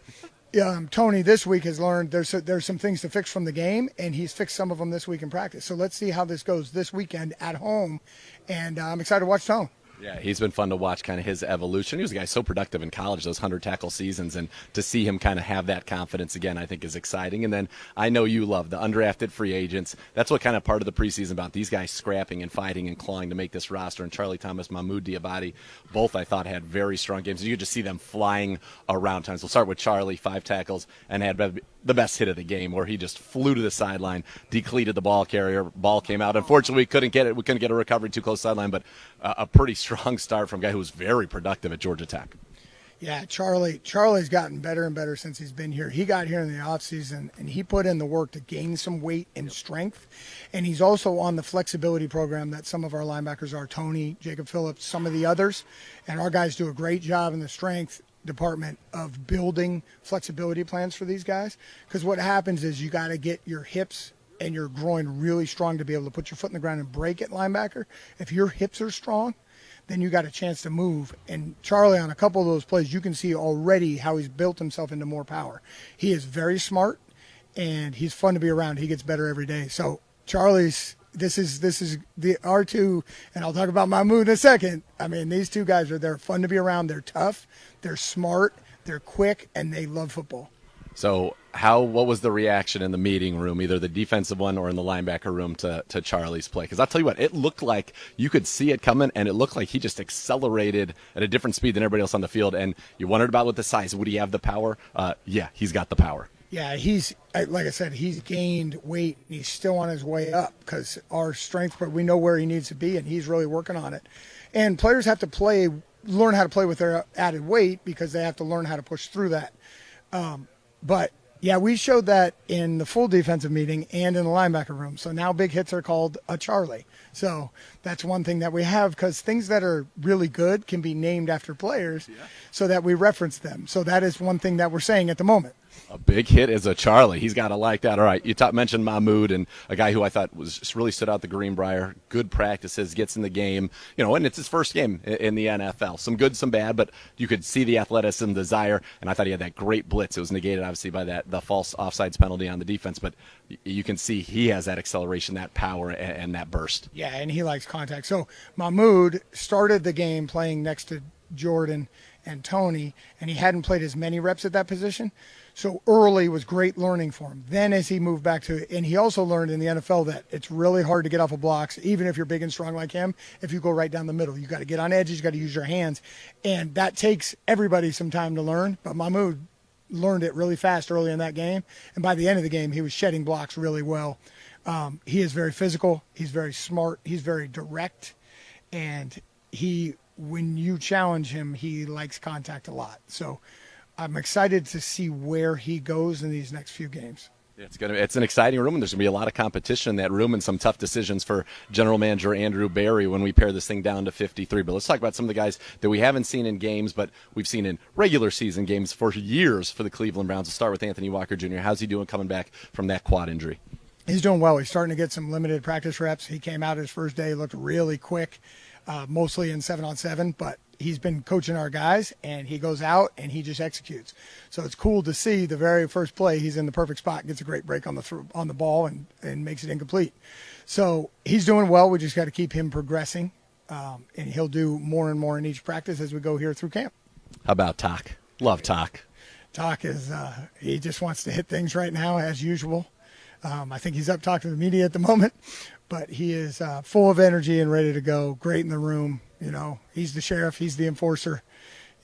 Tony this week has learned there's some things to fix from the game, and he's fixed some of them this week in practice. So let's see how this goes this weekend at home, and I'm excited to watch Tone. Yeah, he's been fun to watch, kind of his evolution. He was a guy so productive in college, those 100-tackle seasons, and to see him kind of have that confidence again, I think is exciting. And then I know you love the undrafted free agents. That's what kind of part of the preseason about, these guys scrapping and fighting and clawing to make this roster. And Charlie Thomas, Mahmoud Diabate, both I thought had very strong games. You could just see them flying around times. We'll start with Charlie, 5 tackles, and had the best hit of the game, where he just flew to the sideline, decleated the ball carrier, ball came out. Unfortunately, we couldn't get a recovery too close sideline, but a pretty strong start from a guy who was very productive at Georgia Tech. Yeah, Charlie's gotten better and better since he's been here. He got here in the offseason, and he put in the work to gain some weight and strength. And he's also on the flexibility program that some of our linebackers are, Tony, Jacob Phillips, some of the others. And our guys do a great job in the strength department of building flexibility plans for these guys. Because what happens is you got to get your hips and your groin really strong to be able to put your foot in the ground and break it, linebacker. If your hips are strong, then you got a chance to move. And Charlie, on a couple of those plays, you can see already how he's built himself into more power. He is very smart, and he's fun to be around. He gets better every day. So Charlie's, this is the R2, and I'll talk about Mahmoud in a second. I mean, these two guys they're fun to be around. They're tough, they're smart, they're quick, and they love football. So what was the reaction in the meeting room, either the defensive one or in the linebacker room, to Charlie's play? Because I'll tell you what, it looked like you could see it coming, and it looked like he just accelerated at a different speed than everybody else on the field. And you wondered about with the size, would he have the power? Yeah, he's got the power. Yeah, like I said, he's gained weight, and he's still on his way up because our strength, but we know where he needs to be, and he's really working on it. And players have to learn how to play with their added weight because they have to learn how to push through that. But yeah, we showed that in the full defensive meeting and in the linebacker room. So now big hits are called a Charlie. So that's one thing that we have, because things that are really good can be named after players so that we reference them. So that is one thing that we're saying at the moment. A big hit is a Charlie. He's got to like that. All right, you mentioned Mahmoud, and a guy who I thought really stood out the Greenbrier. Good practices, gets in the game, and it's his first game in the NFL. Some good, some bad, but you could see the athleticism, desire, and I thought he had that great blitz. It was negated, obviously, by the false offsides penalty on the defense, but you can see he has that acceleration, that power, and that burst. Yeah, and he likes contact. So Mahmoud started the game playing next to Jordan and Tony, and he hadn't played as many reps at that position. So early was great learning for him. Then as he moved back to it, and he also learned in the NFL that it's really hard to get off of blocks, even if you're big and strong like him, if you go right down the middle. You got to get on edges, you got to use your hands. And that takes everybody some time to learn. But Mahmoud learned it really fast early in that game. And by the end of the game, he was shedding blocks really well. He is very physical. He's very smart. He's very direct. And when you challenge him, he likes contact a lot. So I'm excited to see where he goes in these next few games. It's an exciting room, and there's going to be a lot of competition in that room and some tough decisions for general manager Andrew Berry when we pare this thing down to 53. But let's talk about some of the guys that we haven't seen in games, but we've seen in regular season games for years for the Cleveland Browns. We'll start with Anthony Walker Jr. How's he doing coming back from that quad injury? He's doing well. He's starting to get some limited practice reps. He came out his first day, looked really quick. Mostly in 7-on-7, but he's been coaching our guys, and he goes out and he just executes. So it's cool to see the very first play he's in the perfect spot, gets a great break on the ball and makes it incomplete. So he's doing well. We just got to keep him progressing, and he'll do more and more in each practice as we go here through camp. How about Talk? Love Talk. Talk is he just wants to hit things right now as usual. I think he's up talking to the media at the moment, but he is full of energy and ready to go. Great in the room. You know, he's the sheriff. He's the enforcer.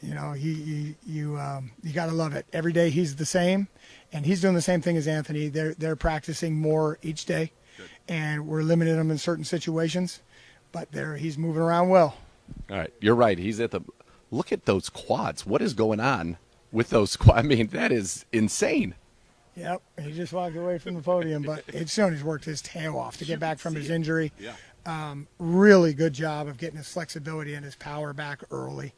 You know, you got to love it. Every day he's the same, and he's doing the same thing as Anthony. They're practicing more each day, and we're limiting him in certain situations, but he's moving around well. All right, you're right. He's at the – look at those quads. What is going on with those quads? I mean, that is insane. Yep, he just walked away from the podium, but it's shown he's worked his tail off to get back from his injury. Yeah. Really good job of getting his flexibility and his power back early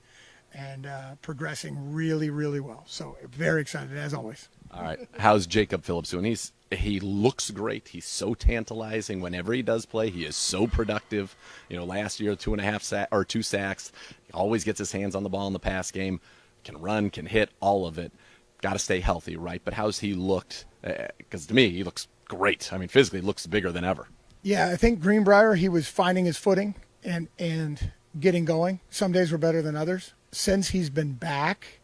and progressing really, really well. So very excited, as always. All right. How's Jacob Phillips doing? He looks great. He's so tantalizing. Whenever he does play, he is so productive. You know, last year, 2 sacks. He always gets his hands on the ball in the pass game. Can run, can hit, all of it. Got to stay healthy, right? But how's he looked? Because to me, he looks great. I mean, physically, looks bigger than ever. Yeah, I think Greenbrier, he was finding his footing and getting going. Some days were better than others. Since he's been back,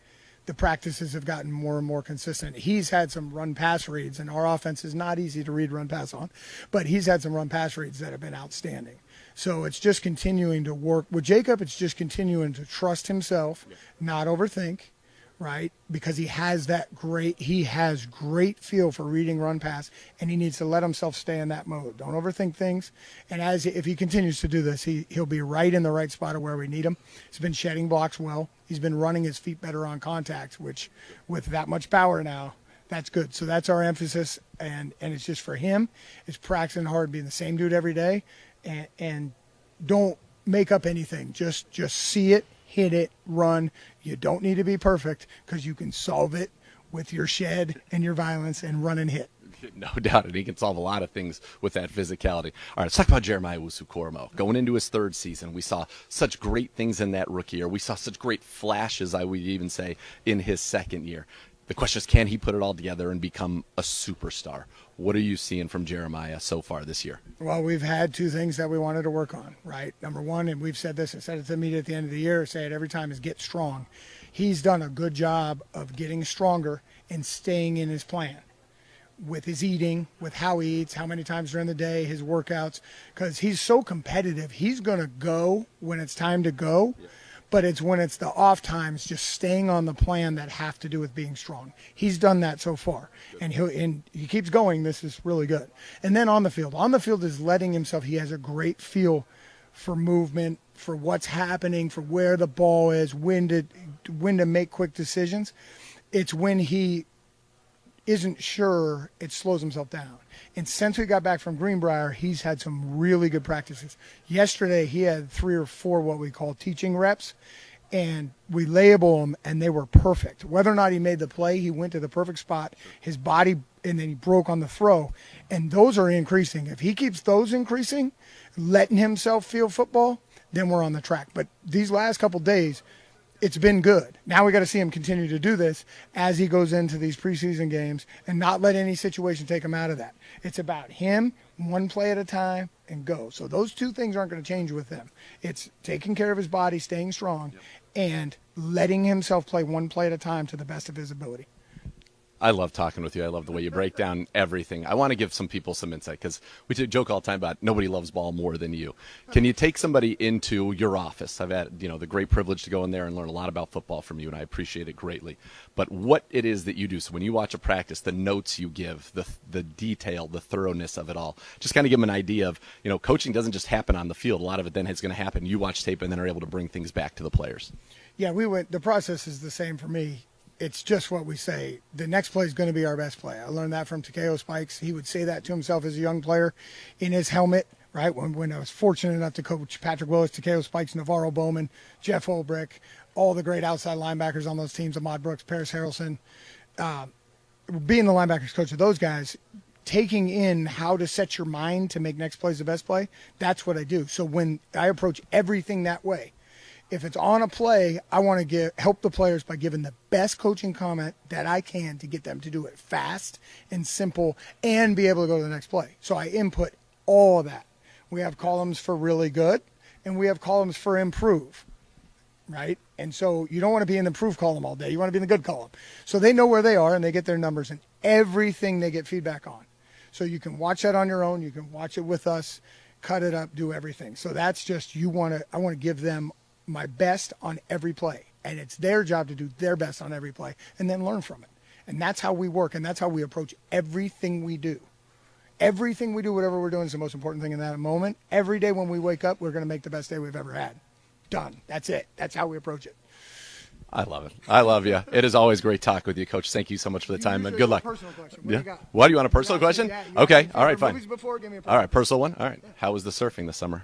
the practices have gotten more and more consistent. He's had some run-pass reads, and our offense is not easy to read run-pass on, but he's had some run-pass reads that have been outstanding. So it's just continuing to work. With Jacob, it's just continuing to trust himself, not overthink, right? Because he has great feel for reading run pass, and he needs to let himself stay in that mode. Don't overthink things. And if he continues to do this, he'll be right in the right spot of where we need him. He's been shedding blocks well. He's been running his feet better on contact, which with that much power now, that's good. So that's our emphasis, and it's just for him. It's practicing hard, being the same dude every day, and don't make up anything. Just see it, hit it, run. You don't need to be perfect because you can solve it with your shed and your violence and run and hit. No doubt, and he can solve a lot of things with that physicality. All right, let's talk about Jeremiah Wusu-Kormo. Going into his third season, we saw such great things in that rookie year. We saw such great flashes, I would even say, in his second year. The question is, can he put it all together and become a superstar? What are you seeing from Jeremiah so far this year? Well, we've had two things that we wanted to work on, right? Number one, and we've said this, I said it to the media at the end of the year, say it every time, is get strong. He's done a good job of getting stronger and staying in his plan with his eating, with how he eats, how many times during the day, his workouts, because he's so competitive. He's going to go when it's time to go. Yeah. But it's when it's the off times, just staying on the plan that have to do with being strong. He's done that so far, and he keeps going. This is really good. And then on the field is letting himself. He has a great feel for movement, for what's happening, for where the ball is, when to make quick decisions. It's when he isn't sure, it slows himself down. And since we got back from Greenbrier, he's had some really good practices. Yesterday, he had 3 or 4 what we call teaching reps, and we label them, and they were perfect. Whether or not he made the play, he went to the perfect spot, his body, and then he broke on the throw. And those are increasing. If he keeps those increasing, letting himself feel football, then we're on the track. But these last couple days, it's been good. Now we got to see him continue to do this as he goes into these preseason games and not let any situation take him out of that. It's about him, one play at a time, and go. So those two things aren't going to change with him. It's taking care of his body, staying strong, and letting himself play one play at a time to the best of his ability. I love talking with you. I love the way you break down everything. I want to give some people some insight because we joke all the time about nobody loves ball more than you. Can you take somebody into your office? I've had the great privilege to go in there and learn a lot about football from you, and I appreciate it greatly. But what it is that you do, so when you watch a practice, the notes you give, the detail, the thoroughness of it all, just kind of give them an idea of, coaching doesn't just happen on the field. A lot of it then is going to happen. You watch tape and then are able to bring things back to the players. Yeah, the process is the same for me. It's just what we say. The next play is going to be our best play. I learned that from Takeo Spikes. He would say that to himself as a young player in his helmet, right? When I was fortunate enough to coach Patrick Willis, Takeo Spikes, Navarro Bowman, Jeff Olbrich, all the great outside linebackers on those teams, Ahmad Brooks, Paris Harrelson. Being the linebackers coach of those guys, taking in how to set your mind to make next plays the best play, that's what I do. So when I approach everything that way, if it's on a play, I want to help the players by giving the best coaching comment that I can to get them to do it fast and simple and be able to go to the next play. So I input all of that. We have columns for really good, and we have columns for improve, right? And so you don't want to be in the improve column all day. You want to be in the good column. So they know where they are, and they get their numbers and everything they get feedback on. So you can watch that on your own. You can watch it with us, cut it up, do everything. So that's just I want to give them my best on every play, and it's their job to do their best on every play and then learn from it. And that's how we work, and that's how we approach everything we do. Everything we do, whatever we're doing, is the most important thing in that moment. Every day when we wake up, we're going to make the best day we've ever had. Done. That's it. That's how we approach it. I love it. I love you. It is always great talk with you, Coach. Thank you so much for the time, and good luck. Personal question. Yeah. What, do you want a personal question? Yeah, Okay. All right, fine. Before, give me a All right, personal one. All right. How was the surfing this summer?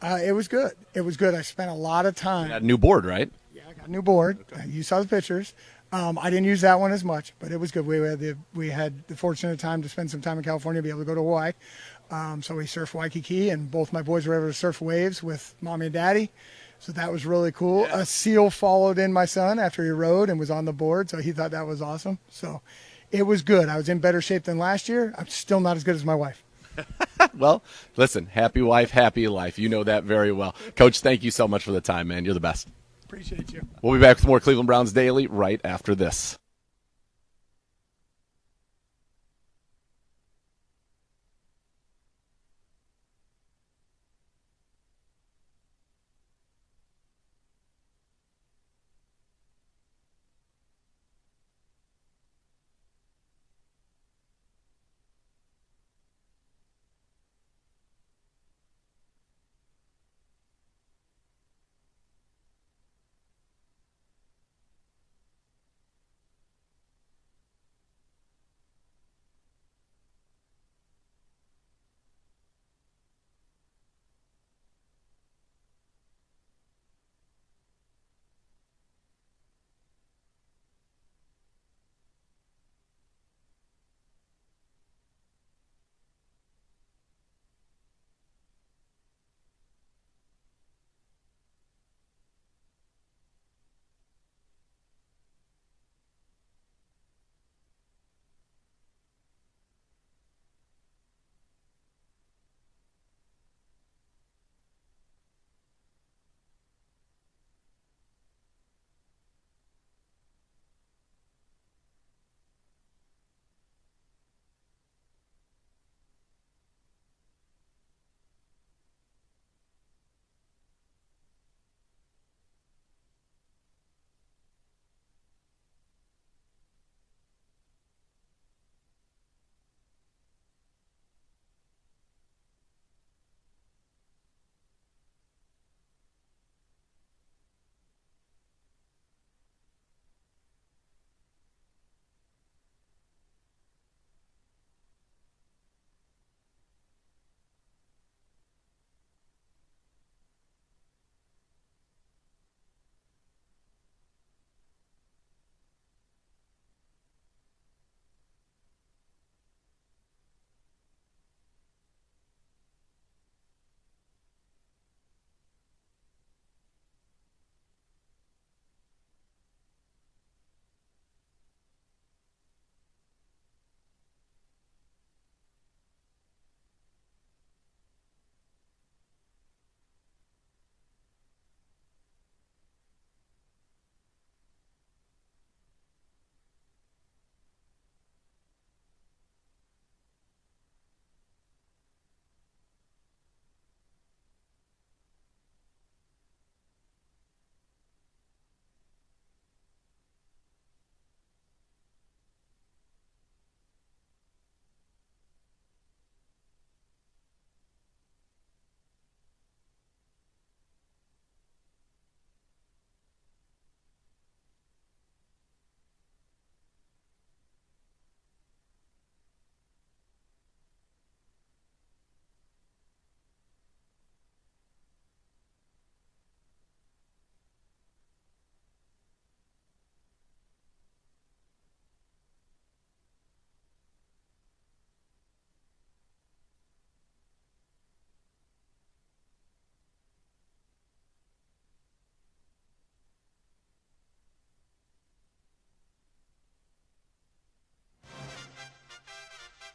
It was good. It was good. I spent a lot of time. You got a new board, right? Yeah, I got a new board. You saw the pictures. I didn't use that one as much, but it was good. We had the fortunate time to spend some time in California, be able to go to Hawaii. So we surfed Waikiki, and both my boys were able to surf waves with mommy and daddy. So that was really cool. Yeah. A seal followed in my son after he rode and was on the board, so he thought that was awesome. So it was good. I was in better shape than last year. I'm still not as good as my wife. Well, listen, happy wife, happy life. You know that very well. Coach, thank you so much for the time, man. You're the best. Appreciate you. We'll be back with more Cleveland Browns Daily right after this.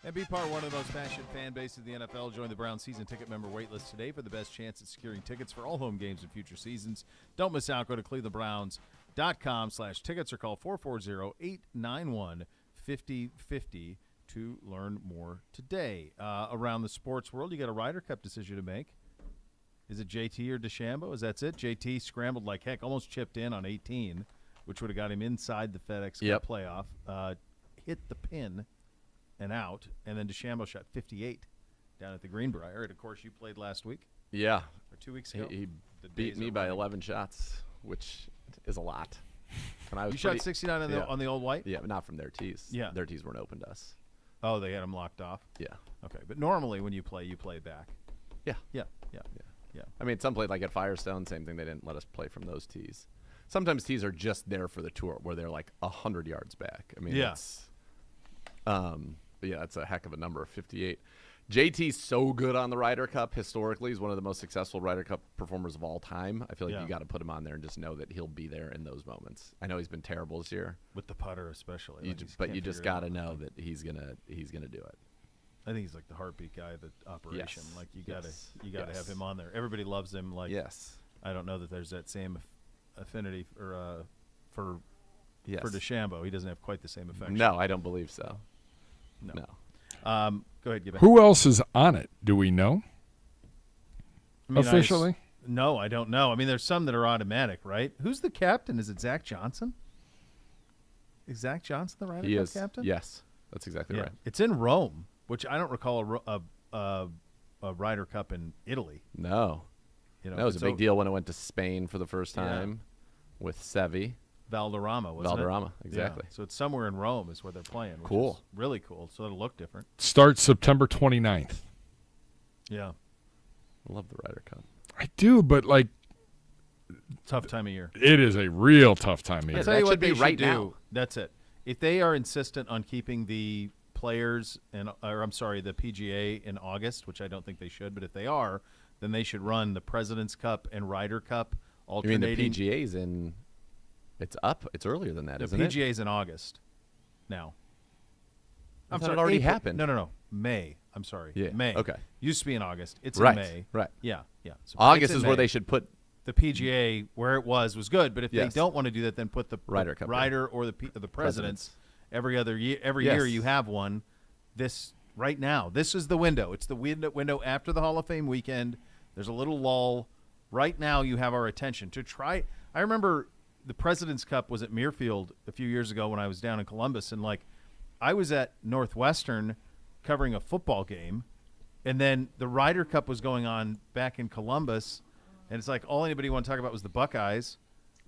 And be part of one of the most passionate fan bases of the NFL. Join the Browns season ticket member waitlist today for the best chance at securing tickets for all home games in future seasons. Don't miss out. Go to clevelandbrowns.com/tickets or call 440-891-5050 to learn more today. Around the sports world, you got a Ryder Cup decision to make. Is it JT or DeChambeau? Is that it? JT scrambled like heck, almost chipped in on 18, which would have got him inside the FedEx Cup playoff. Hit the pin and out, and then DeChambeau shot 58 down at the Greenbrier. And, of course, you played last week. Yeah. Or 2 weeks ago. He beat me by 11 shots, which is a lot. And I was shot 69 on the old white? Yeah, but not from their tees. Yeah. Their tees weren't open to us. Oh, they had them locked off? Yeah. Okay, but normally when you play back. Yeah. Yeah. I mean, some played like at Firestone, same thing. They didn't let us play from those tees. Sometimes tees are just there for the tour, where they're like 100 yards back. I mean, it's but yeah, that's a heck of a number, 58. JT's so good on the Ryder Cup historically. He's one of the most successful Ryder Cup performers of all time. I feel like you got to put him on there and just know that he'll be there in those moments. I know he's been terrible this year with the putter, especially. But you just got to know that he's gonna do it. I think he's like the heartbeat guy of the operation. Yes. Like you got to have him on there. Everybody loves him. Like I don't know that there's that same affinity for DeChambeau. He doesn't have quite the same affection. No, I don't believe so. No. Go ahead, get back. Who else is on it? Do we know? Officially? No, I don't know. I mean, there's some that are automatic, right? Who's the captain? Is it Zach Johnson? Is Zach Johnson the Ryder Cup captain? Yes, that's exactly right. It's in Rome, which I don't recall a Ryder Cup in Italy. No. That was a big deal when it went to Spain for the first time with Sevi. Valderrama, wasn't it? Valderrama, exactly. Yeah. So it's somewhere in Rome is where they're playing. Which cool. Is really cool. So it'll look different. Starts September 29th. Yeah. I love the Ryder Cup. I do, but like tough time of year. It is a real tough time of year. I'll tell you what they right should now. do. That's it. If they are insistent on keeping the players the PGA in August, which I don't think they should, but if they are, then they should run the President's Cup and Ryder Cup alternating. You mean the PGA's in? It's up. It's earlier than that, isn't it? The PGA's in August now. I'm sorry, it already April. happened. No. May. I'm sorry. Yeah. May. Okay. Used to be in August. It's right. in May. Right. Yeah. So August is where they should put the PGA where it was good, but if they don't want to do that, then put the Ryder Cup or the Presidents every other year. Every year you have one. This right now. This is the window. It's the window after the Hall of Fame weekend. There's a little lull. Right now, you have our attention to try. I remember the President's Cup was at Muirfield a few years ago when I was down in Columbus, and I was at Northwestern covering a football game, and then the Ryder Cup was going on back in Columbus, and it's like all anybody wanted to talk about was the Buckeyes.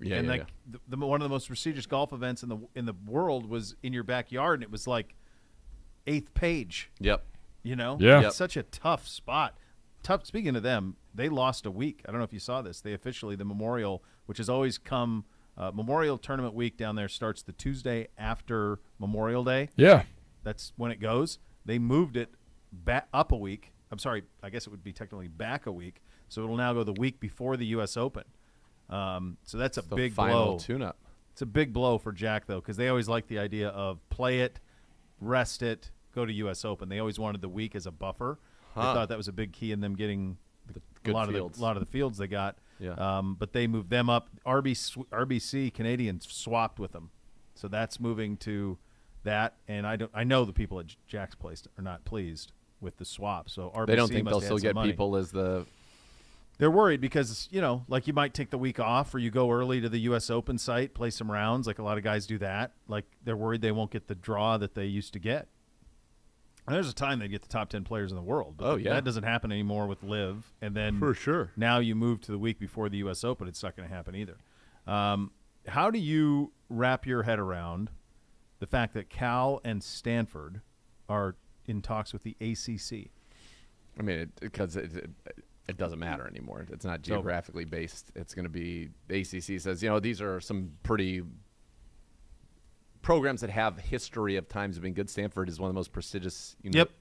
Yeah, and yeah, The one of the most prestigious golf events in the world was in your backyard, and it was like 8th page. Yep. Yeah. It's such a tough spot. Speaking of them, they lost a week. I don't know if you saw this. They officially, the Memorial, which has always come, Memorial Tournament week down there starts the Tuesday after Memorial Day. Yeah. That's when it goes. They moved it back up a week. I'm sorry, I guess it would be technically back a week. So it'll now go the week before the U.S. Open. So that's a big final blow. Tune-up. It's a big blow for Jack, though, because they always like the idea of play it, rest it, go to U.S. Open. They always wanted the week as a buffer. They thought that was a big key in them getting a lot of the fields they got. Yeah. But they moved them up. RBC Canadians swapped with them, so that's moving to that. And I know the people at Jack's place are not pleased with the swap. So RBC they don't think must they'll have still had get some money. people as the. They're worried because, like you might take the week off or you go early to the U.S. Open site, play some rounds, like a lot of guys do that. Like they're worried they won't get the draw that they used to get. And there's a time they'd get the top 10 players in the world. But that doesn't happen anymore with LIV. And then for sure. Now you move to the week before the U.S. Open. It's not going to happen either. How do you wrap your head around the fact that Cal and Stanford are in talks with the ACC? I mean, because it doesn't matter anymore. It's not geographically based. It's going to be the ACC says, these are some pretty programs that have history of times have been good. Stanford is one of the most prestigious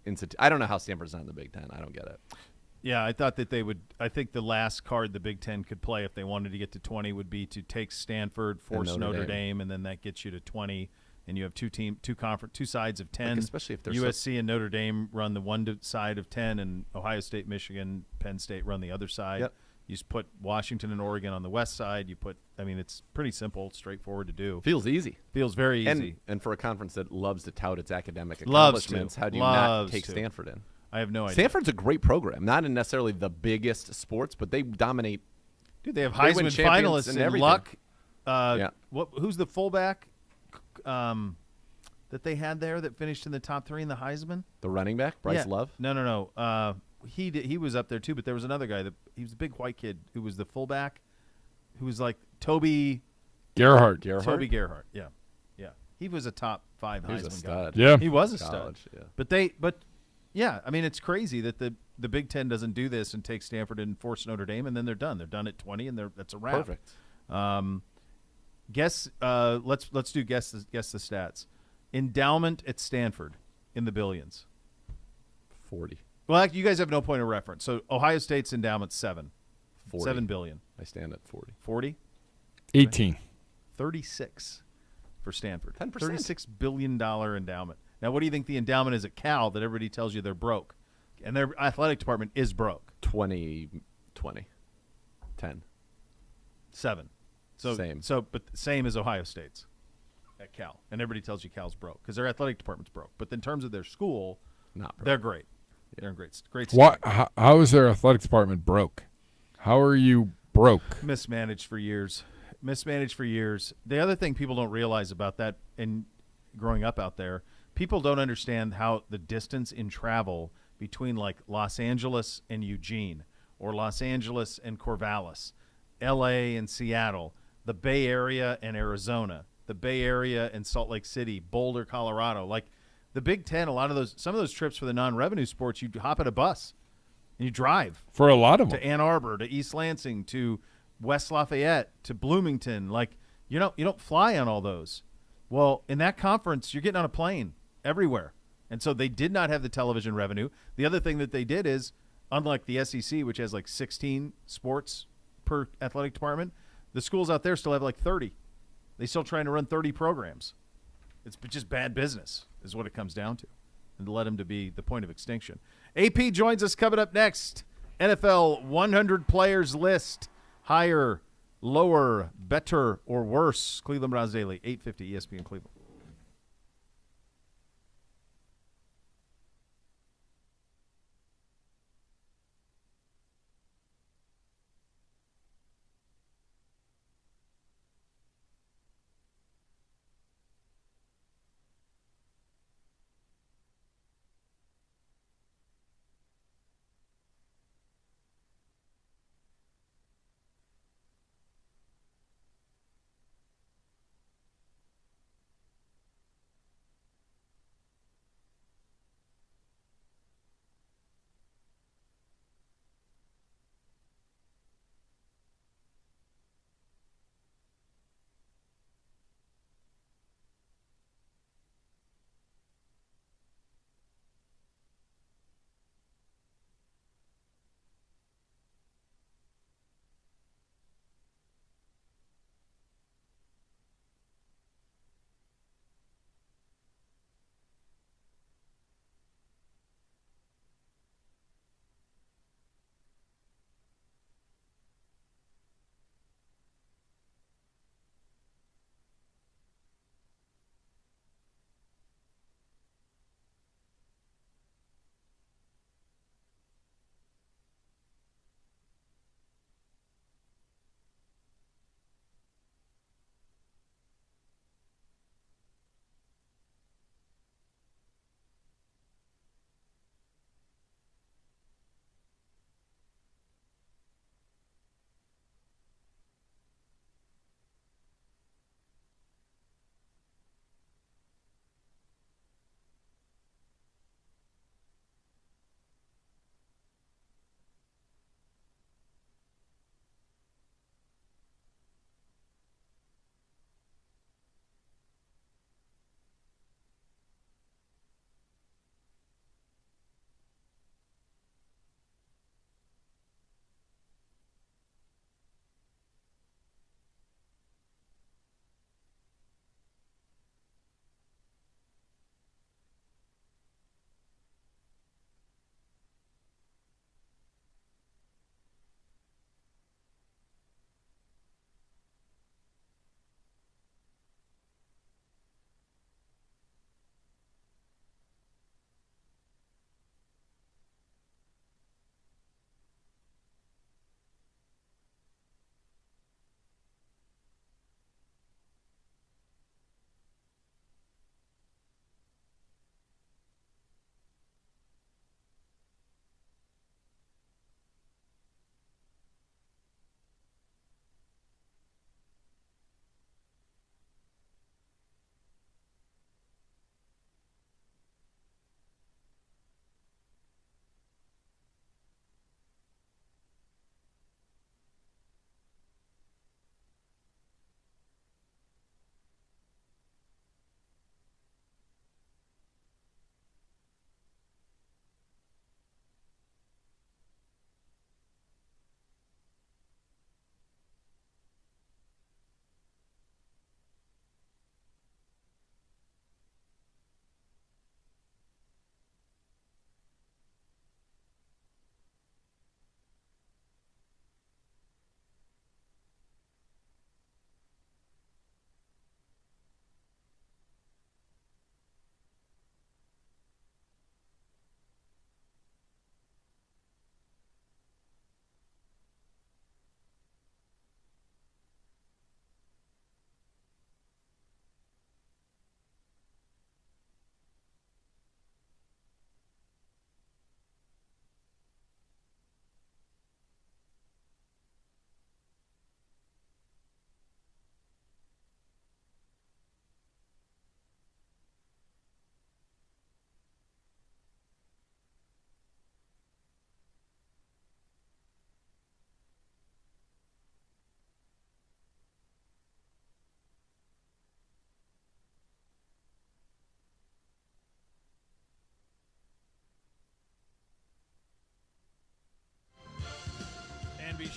institutes. I don't know how Stanford's not in the Big Ten. I don't get it. Yeah, I thought that they would. I think the last card the Big Ten could play if they wanted to get to 20 would be to take Stanford, force Notre Dame, and then that gets you to 20. and you have two sides of 10. Especially if they're USC and Notre Dame run the one side of 10, and Ohio State, Michigan, Penn State run the other side. Yep. You just put Washington and Oregon on the west side. It's pretty simple, straightforward to do. Feels easy. Feels very easy. And for a conference that loves to tout its academic Loves accomplishments, to. how do you Loves not take to. Stanford in? I have no idea. Stanford's a great program, not in necessarily the biggest sports, but they dominate. Dude, they have They win Heisman champions finalists and in everything. Luck. Yeah. Who's the fullback that they had there that finished in the top 3 in the Heisman? The running back, Bryce Love. No. He was up there too, but there was another guy he was a big white kid who was the fullback, who was like Toby Gerhardt. Toby Gerhardt. Yeah. He was a top 5 He was a Heisman guy. stud. Yeah. He was a College, stud. yeah. But I mean, it's crazy that the Big Ten doesn't do this and take Stanford and force Notre Dame, and then they're done. They're done at 20, and that's a wrap. Perfect. Guess. Let's do guess the stats. Endowment at Stanford in the billions. 40. Well, you guys have no point of reference. So Ohio State's endowment 7. 40. 7 billion. I stand at 40. 40? 18. 36 for Stanford. 10%. $36 billion endowment. Now, what do you think the endowment is at Cal that everybody tells you they're broke? And their athletic department is broke. 20. 10. 7. So, Same. But same as Ohio State's at Cal. And everybody tells you Cal's broke because their athletic department's broke. But in terms of their school, Not broke. they're great. They're in great. What? How is their athletic department broke? How are you broke? Mismanaged for years. The other thing people don't realize about that, and growing up out there, people don't understand how the distance in travel between like Los Angeles and Eugene, or Los Angeles and Corvallis, L.A. and Seattle, the Bay Area and Arizona, the Bay Area and Salt Lake City, Boulder, Colorado. Like the Big Ten, some of those trips for the non-revenue sports, you hop at a bus and you drive. For a lot of them. To Ann Arbor, to East Lansing, to West Lafayette, to Bloomington. Like, you don't fly on all those. Well, in that conference, you're getting on a plane everywhere. And so they did not have the television revenue. The other thing that they did is, unlike the SEC, which has like 16 sports per athletic department, the schools out there still have like 30. They still trying to run 30 programs. It's just bad business is what it comes down to, and led them to be the point of extinction. AP joins us coming up next. NFL 100 players list. Higher, lower, better, or worse. Cleveland Browns Daily, 850 ESPN Cleveland.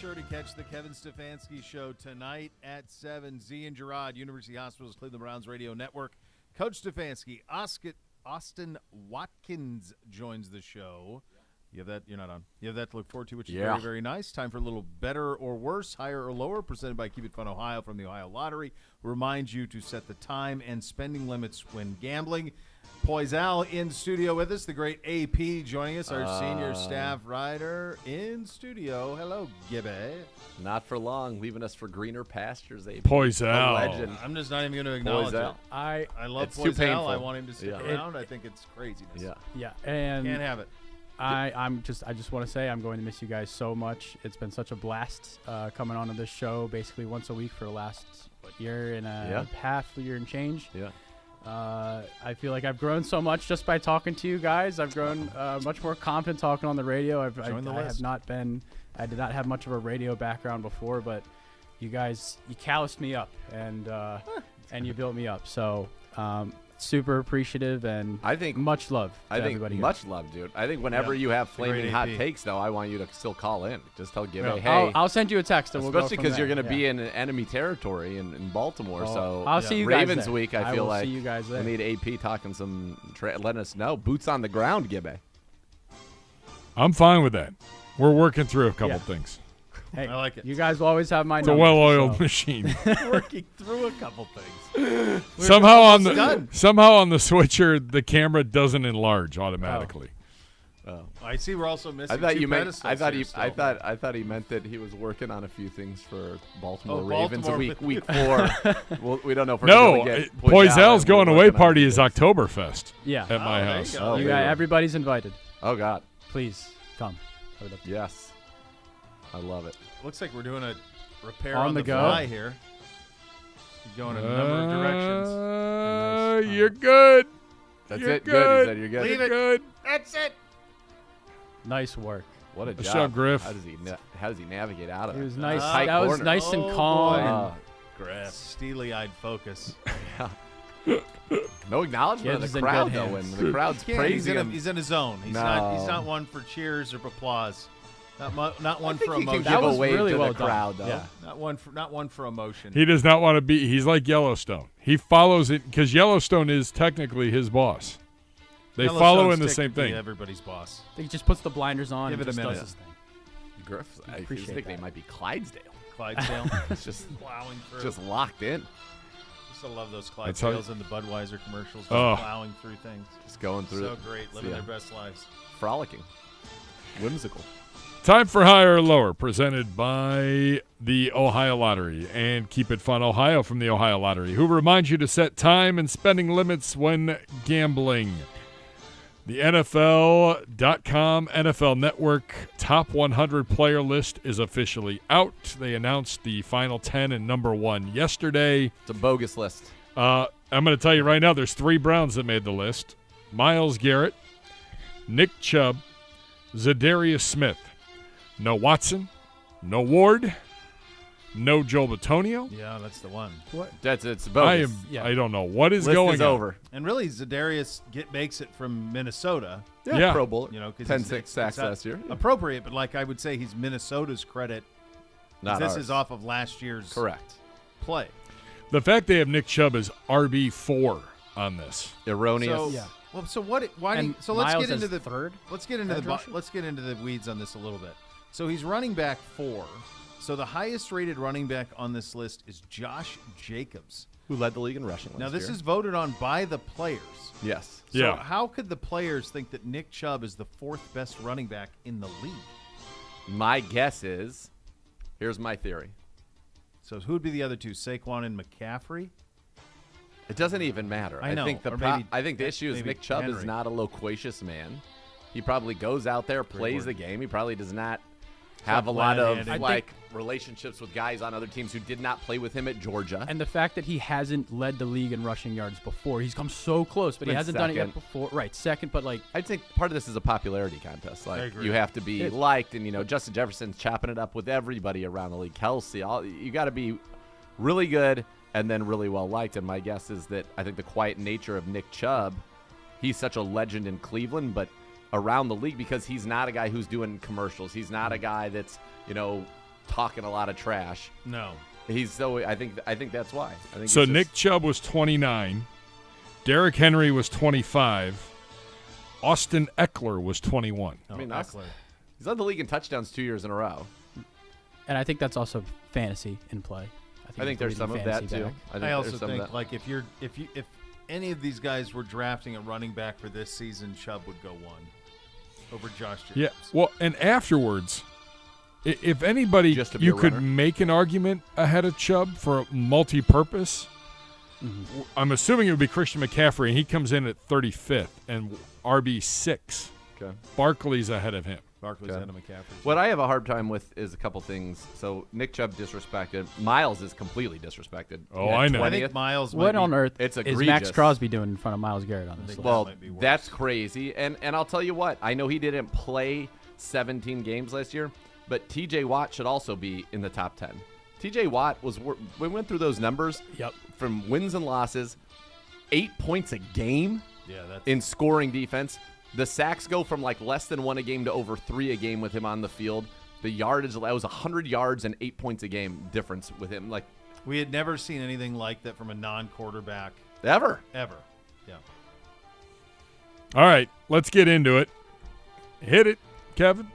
sure to catch the Kevin Stefanski Show tonight at 7. Z and Gerard, University Hospitals, Cleveland Browns Radio Network. Coach Stefanski, Austin Watkins joins the show. You have that. You're not on. You have that to look forward to, which is very, very nice. Time for a little better or worse, higher or lower, presented by Keep It Fun Ohio from the Ohio Lottery. Reminds you to set the time and spending limits when gambling. Poisal in studio with us, the great AP joining us, our senior staff writer in studio. Hello, Gibby. Not for long, leaving us for greener pastures. AP. Poisal. Legend. I'm just not even going to acknowledge Poisal. it. I love It's too Poisal. painful. I want him to stick around. I think it's craziness. Yeah. and Can't have it. I just want to say I'm going to miss you guys so much. It's been such a blast coming onto this show basically once a week for the last year and a half, year and change. Yeah. I feel like I've grown so much just by talking to you guys. I've grown much more confident talking on the radio. I did not have much of a radio background before, but you guys, you calloused me up and you built me up. So super appreciative and I think much love to everybody. Much love, dude. I think whenever you have flaming hot AP. takes, though, I want you to still call in. Just tell Gibby, hey. I'll send you a text and we'll go Especially from because you're there. going to be in enemy territory in Baltimore. So I'll see you guys Ravens there. week, I feel will like see you guys there. we need AP talking some, letting us know. Boots on the ground, Gibby. I'm fine with that. We're working through a couple things. Hey, I like it. You guys will always have my It's a number. well-oiled machine. Working through a couple things. Somehow on done. the switcher, the camera doesn't enlarge automatically. I see. We're also missing. I thought two you meant. pedestals I thought here he. still. I thought he meant that he was working on a few things for Baltimore Oh, Ravens Baltimore. week 4. Well, we don't know if we're No, going to get pushed out Poisal's and going we're away working on party a is few things. Oktoberfest Yeah. at my there you house. go. Oh, You there got, you go. everybody's invited. Oh God. Please come. I would love to. Yes. I love it. Looks like we're doing a repair On on the the go. fly here. You're going in a number of directions. You're good. That's You're it. Good. good. He said you're good. Leave You're it. good. That's it. Nice work. What a What's job, up, Griff? How does he navigate out of It it? was nice. Tight That was corner. nice and Oh, calm. boy. and Griff. Steely-eyed focus. No acknowledgement Gibbs of in the crowd good though, hands. when the crowd's praising him. He's in his zone. He's not one for cheers or applause. Not one for he can emotion. give that was a wave really to well the done. crowd, though. Yeah. Not one for emotion. He does not want to be. He's like Yellowstone. He follows it because Yellowstone is technically his boss. They follow in the Yellowstone's same thing. Everybody's boss. He just puts the blinders on Give and it a just minute. does his thing. Griff, his Appreciate nickname that. might be Clydesdale. Clydesdale. It's just Plowing through. just locked in. Still love those That's how- Clydesdales and the Budweiser commercials. Just Oh. plowing through things. Just going through So it. great. Living Yeah. their best lives. Frolicking. Whimsical. Time for Higher or Lower, presented by the Ohio Lottery and Keep It Fun Ohio from the Ohio Lottery, who reminds you to set time and spending limits when gambling. The NFL.com NFL Network Top 100 player list is officially out. They announced the final 10 and number 1 yesterday. It's a bogus list. I'm going to tell you right now, there's 3 Browns that made the list. Myles Garrett, Nick Chubb, Zadarius Smith. No Watson, no Ward, no Joe Batonio. Yeah, that's the one. It's bogus. I don't know what is list going is on. over. And really, Zadarius makes it from Minnesota. Yeah. Pro Bowl. You know, 'cause 10-6 sacks it's last year. Yeah. Appropriate, but like I would say, he's Minnesota's credit. 'Cause Not this ours. is off of last year's Correct. play. The fact they have Nick Chubb as RB4 on this. Erroneous. So, Yeah. well, so what? Why? And So let's Miles get into as the third. Let's get into edge the rusher? let's get into the weeds on this a little bit. So he's running back 4. So the highest rated running back on this list is Josh Jacobs. Who led the league in rushing last Now this year. is voted on by the players. Yes. So Yeah. how could the players think that Nick Chubb is the 4th best running back in the league? My guess is, here's my theory. So who would be the other two? Saquon and McCaffrey? It doesn't even matter. I know, think the or maybe- I think the issue is maybe Nick Chubb is Henry. not a loquacious man. He probably goes out there, plays the game. He probably does not have a lot of Vlad like relationships with guys on other teams who did not play with him at Georgia. And the fact that he hasn't led the league in rushing yards before, he's come so close, but he Been hasn't done it yet second. before. Right, second, but like I think part of this is a popularity contest. Like agree. you have to be It- liked, and Justin Jefferson's chopping it up with everybody around the league. Kelsey, you got to be really good and then really well liked. And my guess is that I think the quiet nature of Nick Chubb, he's such a legend in Cleveland, but around the league because he's not a guy who's doing commercials. He's not a guy that's talking a lot of trash. No. He's so. I think that's why. I think so. Nick Chubb was 29. Derrick Henry was 25. Austin Eckler was 21. I mean, Eckler. He's led the league in touchdowns 2 years in a row. And I think that's also fantasy in play. I think there's some of that too. I also think like if any of these guys were drafting a running back for this season, Chubb would go 1 over Josh Jacobs. Yeah. Well, and afterwards, if anybody, you could make an argument ahead of Chubb for a multi-purpose. Mm-hmm. I'm assuming it would be Christian McCaffrey, and he comes in at 35th and RB6. Okay. Barkley's ahead of him. Barkley's ahead of McCaffrey. What I have a hard time with is a couple things. So Nick Chubb disrespected. Miles is completely disrespected. Oh, I know. I think Miles. What on earth is Max Crosby doing in front of Myles Garrett on this? Well, that's crazy. And I'll tell you what. I know he didn't play 17 games last year, but T.J. Watt should also be in the top 10. T.J. Watt we went through those numbers. Yep. From wins and losses, 8 points a game. Yeah, that's in scoring defense. The sacks go from like less than 1 a game to over 3 a game with him on the field. The yardage, that was 100 yards and 8 points a game difference with him. Like, we had never seen anything like that from a non-quarterback. Ever. Yeah. All right, let's get into it. Hit it, Kevin.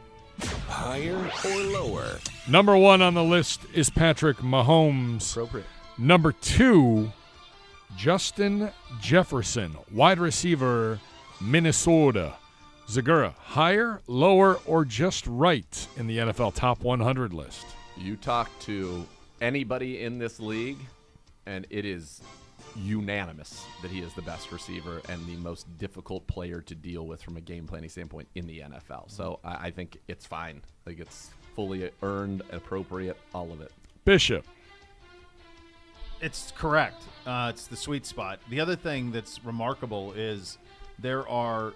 Higher or lower? Number 1 on the list is Patrick Mahomes. Appropriate. Number 2, Justin Jefferson, wide receiver, Minnesota. Zagura, higher, lower, or just right in the NFL top 100 list? You talk to anybody in this league, and it is unanimous that he is the best receiver and the most difficult player to deal with from a game planning standpoint in the NFL. So I think it's fine. I think it's fully earned, appropriate, all of it. Bishop. It's correct. It's the sweet spot. The other thing that's remarkable is there are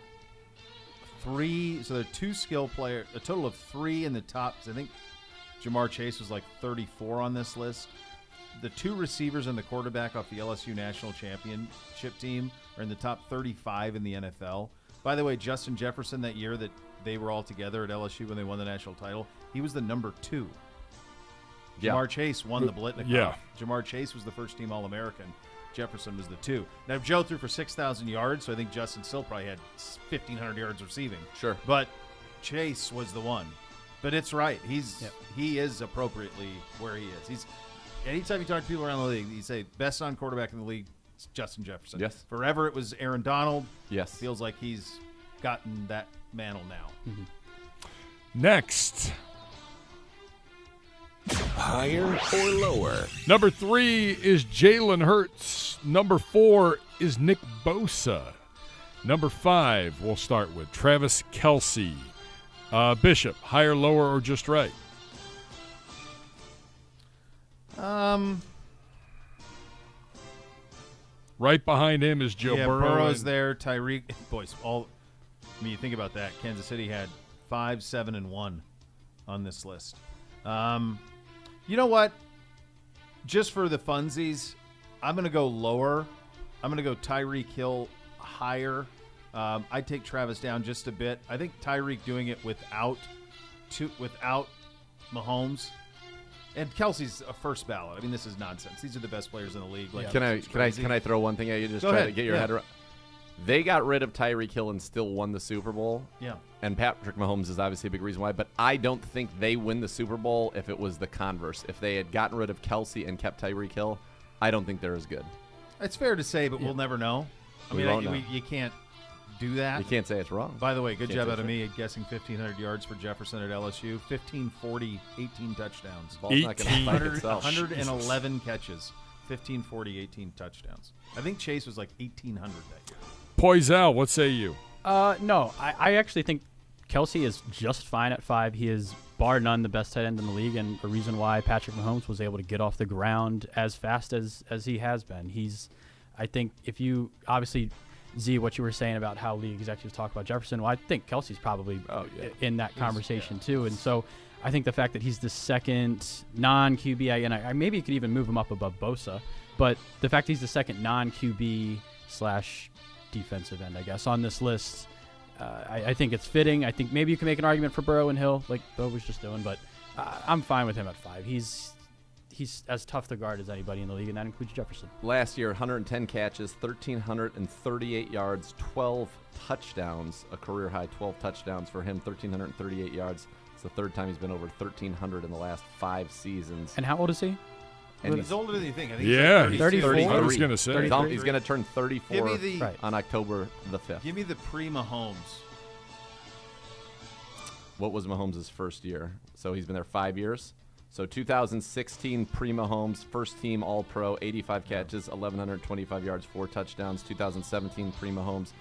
3, so there are 2 skill players, a total of 3 in the top. I think Jamar Chase was like 34 on this list. The 2 receivers and the quarterback off the LSU National Championship team are in the top 35 in the NFL. By the way, Justin Jefferson, that year that they were all together at LSU when they won the national title, he was the number 2. Jamar Chase won the Blitnikoff. Yeah. Jamar Chase was the first-team All-American. Jefferson was the 2. Now, Joe threw for 6,000 yards, so I think Justin still probably had 1,500 yards receiving. Sure. But Chase was the one. But it's right. He is appropriately where he is. He's anytime you talk to people around the league, you say best non-quarterback in the league, it's Justin Jefferson. Yes. Forever it was Aaron Donald. Yes. Feels like he's gotten that mantle now. Mm-hmm. Next. Higher or lower? Number 3 is Jalen Hurts. Number 4 is Nick Bosa. Number 5, we'll start with Travis Kelce. Bishop, higher, lower, or just right? Right behind him is Joe Burrow. Burrow's there. Tyreek. Boys, you think about that. Kansas City had 5, 7, and 1 on this list. You know what? Just for the funsies, I'm going to go lower. I'm going to go Tyreek Hill higher. I'd take Travis down just a bit. I think Tyreek doing it without Mahomes. And Kelsey's a first ballot. I mean, this is nonsense. These are the best players in the league. Like, Can I throw one thing at you? Just Go try ahead. to get your head around. They got rid of Tyreek Hill and still won the Super Bowl. Yeah. And Patrick Mahomes is obviously a big reason why, but I don't think they win the Super Bowl if it was the converse. If they had gotten rid of Kelce and kept Tyreek Hill, I don't think they're as good. It's fair to say, but we'll never know. We won't know. You can't do that. You can't say it's wrong. By the way, good job out of me at guessing 1,500 yards for Jefferson at LSU. 1,540, 18 touchdowns. Ball's not gonna spike itself. 111 catches. 1,540, 18 touchdowns. I think Chase was like 1,800 that year. Poisel, what say you? No, I actually think Kelce is just fine at 5. He is, bar none, the best tight end in the league, and a reason why Patrick Mahomes was able to get off the ground as fast as he has been. I think if you, obviously, Z, what you were saying about how league executives talk about Jefferson, well, I think Kelsey's probably in that conversation too. And so I think the fact that he's the second non-QB, and I maybe could even move him up above Bosa, but the fact he's the second non-QB / defensive end, I guess, on this list, I think it's fitting. I think maybe you can make an argument for Burrow and Hill, like Bo was just doing, but I'm fine with him at 5. He's as tough to guard as anybody in the league, and that includes Jefferson. Last year, 110 catches, 1,338 yards, 12 touchdowns, a career high 12 touchdowns for him, 1,338 yards. It's the third time he's been over 1,300 in the last 5 seasons. And how old is he? And he's older than you think. I think yeah, he's 33. I was going to say. He's going to turn 34 on October the 5th. Give me the pre-Mahomes. What was Mahomes' first year? So he's been there 5 years. So 2016 pre-Mahomes, first team All-Pro, 85 catches, 1,125 yards, 4 touchdowns. 2017 pre-Mahomes,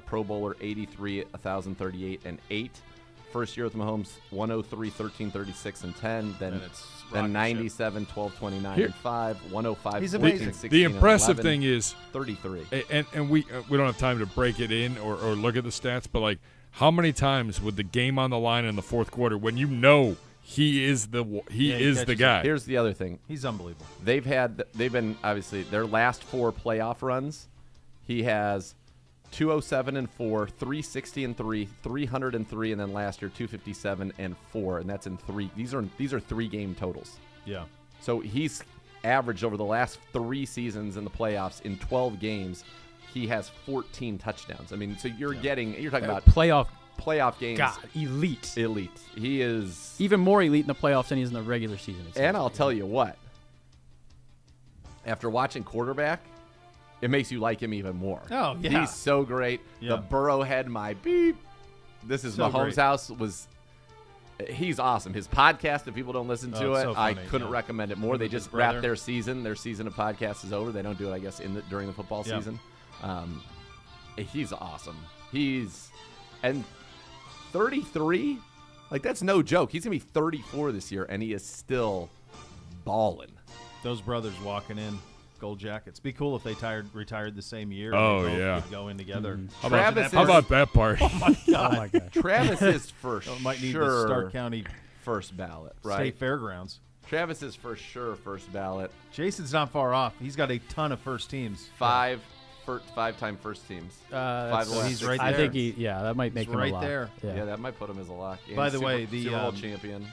Pro Bowler, 83, 1,038, and 8. First year with Mahomes, 103, 13, 36, and 10. Then 97, 12, 29, and 5. 105, He's 14, amazing. 16, The impressive 11, thing is 33. And we don't have time to break it in or look at the stats, but like how many times with the game on the line in the fourth quarter when you know he is the guy. Here's the other thing. He's unbelievable. They've been obviously their last 4 playoff runs. He has 207-4, 360-3, 303, and then last year 257-4, and that's in 3. These are 3-game totals. Yeah. So he's averaged over the last 3 seasons in the playoffs in 12 games. He has 14 touchdowns. I mean, so you're talking about playoff games. God, elite. He is even more elite in the playoffs than he is in the regular season. And I'll tell you what. After watching quarterback, it makes you like him even more. Oh, yeah. He's so great. Yeah. The Burrowhead, my beep. This is So Mahomes' great. house. He's awesome. His podcast, if people don't listen to it, so I funny, couldn't recommend it more. With They his just brother. wrapped their season. Their season of podcasts is over. They don't do it, I guess, during the football Yeah. season. He's awesome. And 33, like that's no joke. He's gonna be 34 this year, and he is still balling. Those brothers walking in, gold jackets. Be cool if they retired the same year. Oh, and they both yeah. could go in together. Travis, How about that part? Oh my God! Oh my God. Travis is for Might need sure the Stark County first ballot, right? State Fairgrounds. Travis is for sure first ballot. Jason's not far off. He's got a ton of first teams. 5-time first teams. 5 so he's right I there. think that might make He's him right a lock. there. Yeah, that might put him as a lock. And By the way, the Super Bowl champion.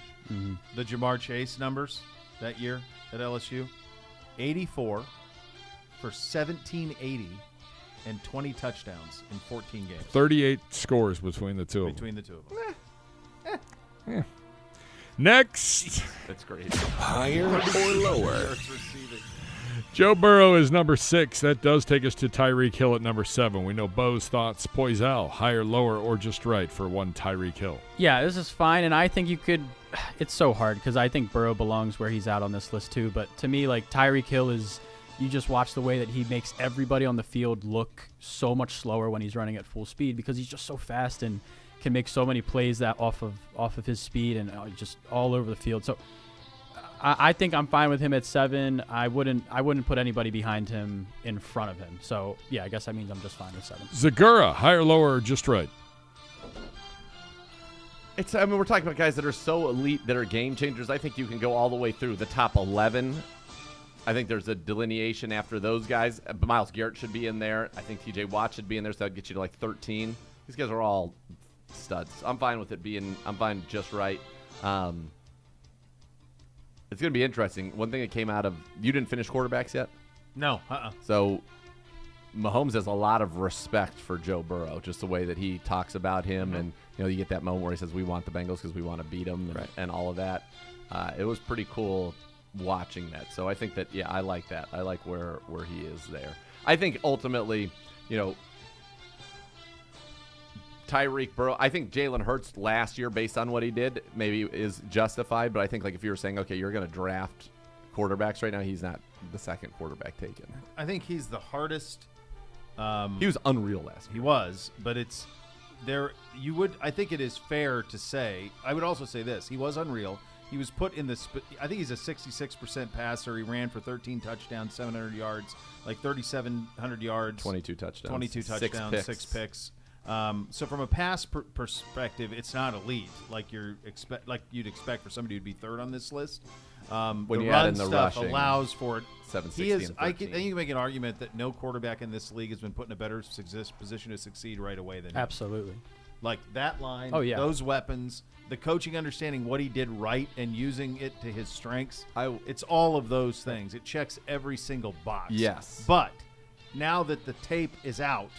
The Jamar Chase numbers that year at LSU, 84 for 1,780 and 20 touchdowns in 14 games. 38 scores between the two of them. Between the two of them. Next, That's great. Higher or lower? Joe Burrow is number 6. That does take us to Tyreek Hill at number 7. We know Bo's thoughts. Poisel, higher, lower, or just right for one Tyreek Hill. Yeah, this is fine, and I think you could. It's so hard because I think Burrow belongs where he's at on this list too. But to me, like Tyreek Hill is. You just watch the way that he makes everybody on the field look so much slower when he's running at full speed because he's just so fast and can make so many plays that off of his speed and just all over the field. So I think I'm fine with him at 7. I wouldn't put anybody behind him in front of him. So yeah, I guess that means I'm just fine with 7. Zagura, higher, lower, or just right? We're talking about guys that are so elite that are game changers. I think you can go all the way through the top 11. I think there's a delineation after those guys. Myles Garrett should be in there. I think T.J. Watt should be in there, so that would get you to like 13. These guys are all studs. I'm fine with it being. I'm fine just right. It's going to be interesting. One thing that came out of you didn't finish quarterbacks yet. No. So Mahomes has a lot of respect for Joe Burrow, just the way that he talks about him, and you get that moment where he says, "We want the Bengals because we want to beat them," and all of that. It was pretty cool watching that. So I think that I like that. I like where he is there. I think ultimately, Tyreek Burrow. I think Jalen Hurts last year, based on what he did, maybe is justified. But I think like if you were saying, okay, you're going to draft quarterbacks right now, he's not the second quarterback taken. I think he's the hardest. He was unreal last year. He was, but it's there. You would. I think it is fair to say. I would also say this: he was unreal. He was put in the. I think he's a 66% passer. He ran for 13 touchdowns, 700 yards, like 3,700 yards, 22 touchdowns, 22 touchdowns, 6 picks. So from a pass perspective, it's not elite like you'd expect for somebody who'd be third on this list. When the you run add in the stuff rushing, allows for it. 7, He is. 16, I 13. think you can make an argument that no quarterback in this league has been put in a better position to succeed right away than him. Absolutely. Like that line, those weapons, the coaching understanding what he did right and using it to his strengths. It's all of those things. It checks every single box. Yes. But now that the tape is out,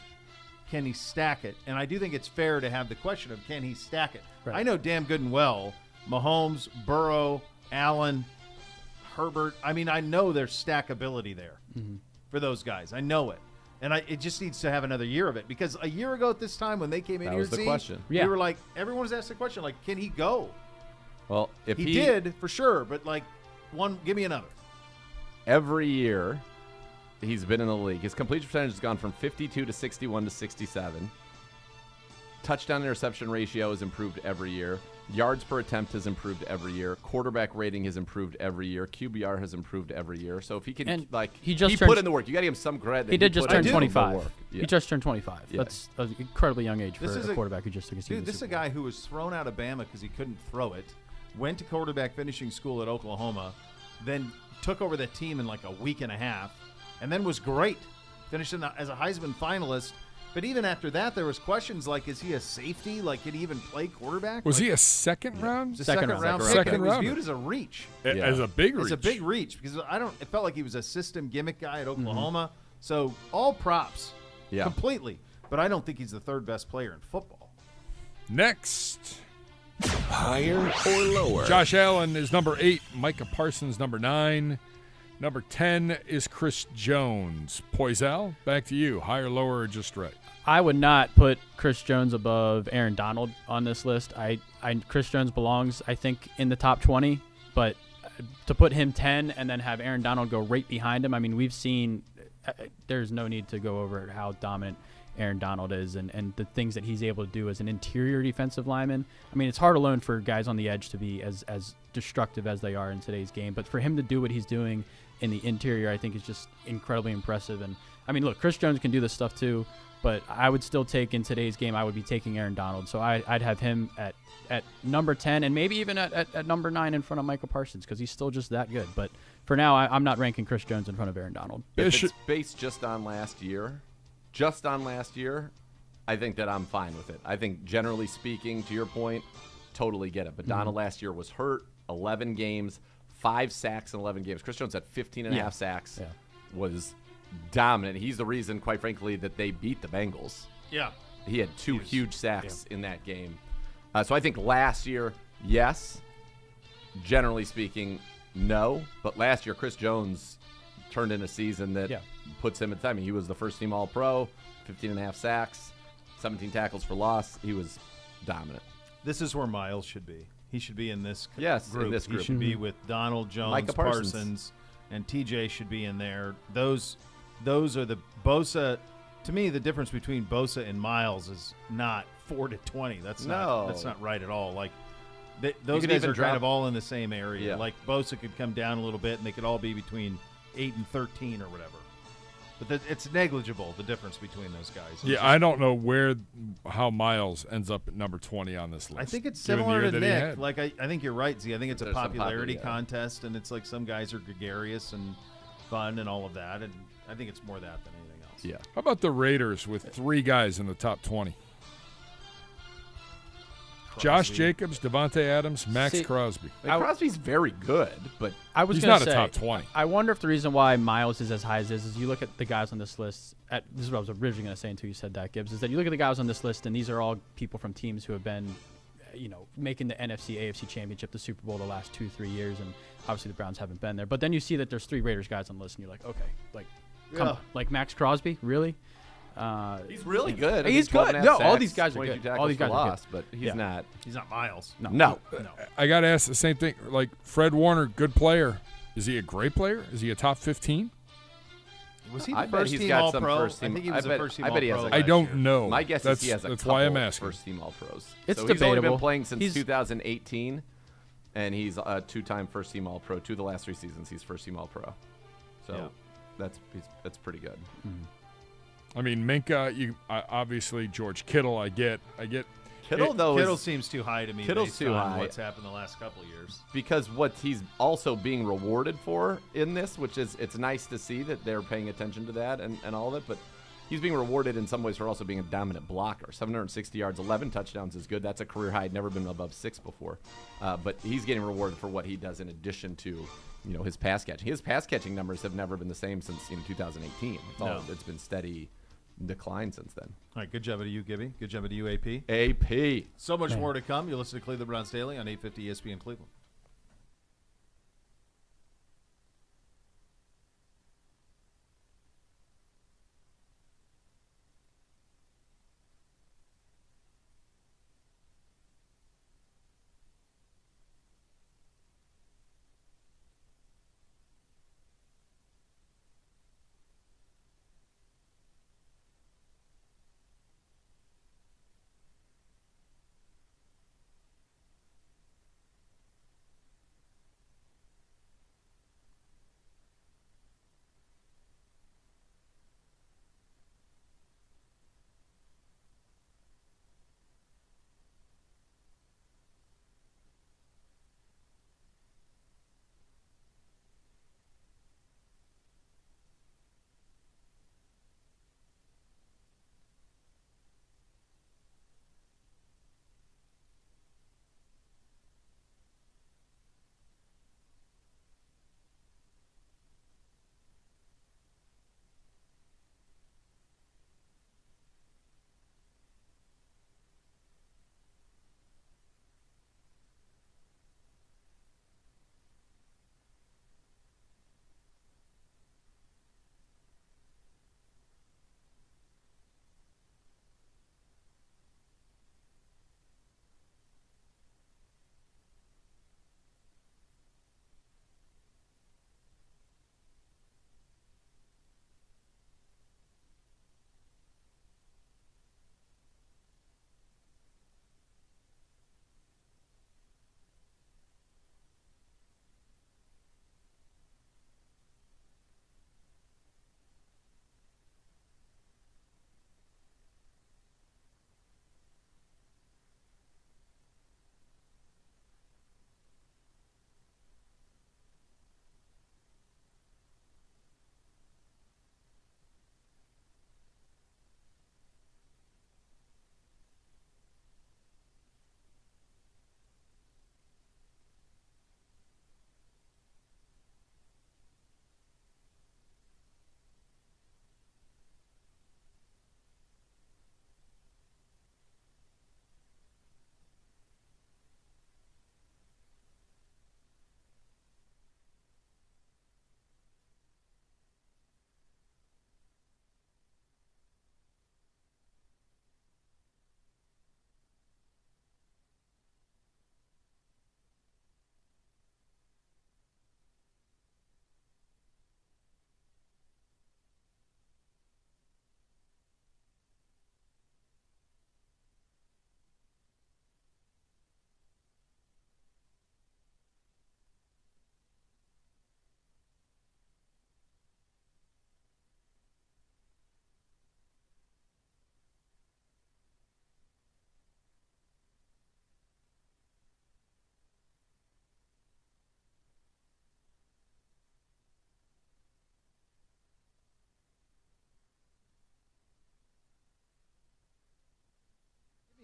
can he stack it? And I do think it's fair to have the question of can he stack it? Right. I know damn good and well Mahomes, Burrow, Allen, Herbert. I mean, I know there's stackability there for those guys. I know it. And it just needs to have another year of it. Because a year ago at this time when they came in that here, was the question. We were like, everyone was asked the question, like, can he go? Well, if he did, for sure. But, like, give me another. Every year he's been in the league, his completion percentage has gone from 52 to 61 to 67. Touchdown interception ratio has improved every year. Yards per attempt has improved every year. Quarterback rating has improved every year. QBR has improved every year. So if he can, he put in the work. You got to give him some credit. He did just turn 25. Yeah. He just turned 25. Yeah. That's an incredibly young age for a quarterback who just took his team. This is a guy who was thrown out of Bama because he couldn't throw it, went to quarterback finishing school at Oklahoma, then took over the team in like a week and a half, and then was great. Finished as a Heisman finalist. But even after that, there was questions like, is he a safety? Like, can he even play quarterback? Was he a second round? Second round. It was viewed as a reach. As a big reach. As a big reach because it felt like he was a system gimmick guy at Oklahoma. So all props, completely. But I don't think he's the third best player in football. Next. Higher or lower? Josh Allen is number 8. Micah Parsons, number 9. Number 10 is Chris Jones. Poisal, back to you. Higher, lower, or just right? I would not put Chris Jones above Aaron Donald on this list. Chris Jones belongs, I think, in the top 20. But to put him 10 and then have Aaron Donald go right behind him, I mean, we've seen there's no need to go over how dominant Aaron Donald is and the things that he's able to do as an interior defensive lineman. I mean, it's hard alone for guys on the edge to be as destructive as they are in today's game. But for him to do what he's doing in the interior, I think is just incredibly impressive. And I mean, look, Chris Jones can do this stuff too, but I would still take in today's game, I would be taking Aaron Donald. So I'd have him at number 10 and maybe even at number 9 in front of Micah Parsons because he's still just that good. But for now, I'm not ranking Chris Jones in front of Aaron Donald. If it's based just on last year, I think that I'm fine with it. I think generally speaking, to your point, totally get it. But Donald last year was hurt, 11 games, 5 sacks in 11 games. Chris Jones had 15 and a half sacks, was dominant. He's the reason, quite frankly, that they beat the Bengals. Yeah. He had 2 huge sacks in that game. So I think last year, yes. Generally speaking, no. But last year, Chris Jones turned in a season that puts him at the time. He was the first-team All-Pro, 15 and a half sacks, 17 tackles for loss. He was dominant. This is where Miles should be. He should be in this group. In this group. He should be with Donald, Jones, Micah Parsons, and TJ should be in there. Those are the Bosa. To me, the difference between Bosa and Miles is not 4 to 20. That's not right at all. Like those guys are kind of all in the same area. Yeah. Like Bosa could come down a little bit, and they could all be between 8 and 13 or whatever. But it's negligible, the difference between those guys. I don't know how Miles ends up at number 20 on this list. I think it's similar to Nick. Like I think you're right, Z. I think it's a popularity contest, and it's like some guys are gregarious and fun and all of that, and I think it's more that than anything else. Yeah. How about the Raiders with 3 guys in the top 20? Josh Jacobs, Devontae Adams, Max Crosby. Crosby's very good, but he's not a top 20. I wonder if the reason why Miles is as high as this is you look at the guys on this list. This is what I was originally going to say until you said that, Gibbs, is that you look at the guys on this list, and these are all people from teams who have been, making the NFC, AFC Championship, the Super Bowl the last 2-3 years, and obviously the Browns haven't been there. But then you see that there's 3 Raiders guys on the list, and you're like, okay, come on. Like Max Crosby, really? He's really good. He's good. No, all these guys are good. All these guys are good. But he's not. He's not Miles. No. I got to ask the same thing. Like Fred Warner, good player. Is he a great player? Is he a top 15? Was he the first team All-Pro? I think he was the first team All-Pro. I don't know. My guess is he has a couple why I'm asking. first-team All-Pros. It's so debatable. He's only been playing since 2018, and he's a 2-time first-team All-Pro. 2 of the last 3 seasons, he's first-team All-Pro. So that's pretty good. Mm-hmm. I mean, Minka, obviously George Kittle. I get. Kittle seems too high to me. Kittle's too high. What's happened the last couple of years? Because what he's also being rewarded for in this, which is it's nice to see that they're paying attention to that and all of it, but he's being rewarded in some ways for also being a dominant blocker. 760 yards, 11 touchdowns is good. That's a career high. Never been above 6 before. But he's getting rewarded for what he does in addition to, his pass catching. His pass catching numbers have never been the same since 2018. It's been steady decline since then. All right, good job to you, Gibby. Good job to you, AP. AP. So much more to come. You'll listen to Cleveland Browns Daily on 850 ESPN Cleveland.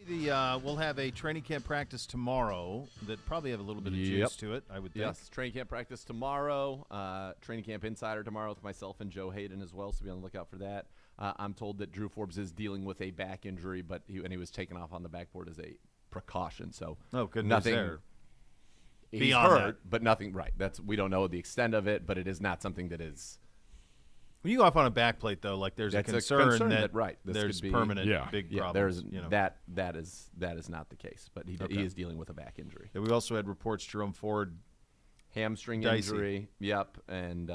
We'll have a training camp practice tomorrow that probably have a little bit of juice to it, I would think. Yes, training camp practice tomorrow. Training camp insider tomorrow with myself and Joe Hayden as well, so be on the lookout for that. I'm told that Drew Forbes is dealing with a back injury, but he was taken off on the backboard as a precaution. So good nothing. News there. He's Beyond hurt, but nothing. Right. We don't know the extent of it, but it is not something that is. When you go off on a back plate, though, like there's a concern that there's permanent big problems. That is not the case, but he is dealing with a back injury. Yeah, we also had reports Jerome Ford hamstring injury. Yep, and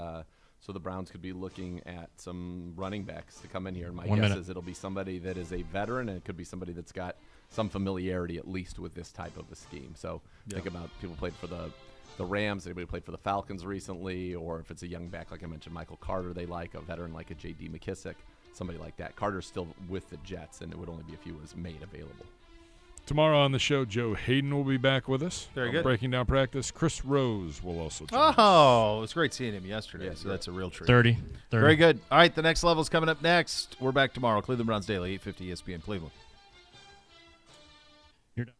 so the Browns could be looking at some running backs to come in here. And my guess is it'll be somebody that is a veteran, and it could be somebody that's got some familiarity at least with this type of a scheme. So think about people played for the Rams, anybody played for the Falcons recently, or if it's a young back like I mentioned, Michael Carter, they like a veteran like a J.D. McKissick, somebody like that. Carter's still with the Jets, and it would only be if he was made available. Tomorrow on the show, Joe Hayden will be back with us. Very good. Breaking down practice. Chris Rose will also join us. Oh, it was great seeing him yesterday, so that's a real treat. 30. Very good. All right, the next level's coming up next. We're back tomorrow. Cleveland Browns Daily, 850 ESPN Cleveland. You're done.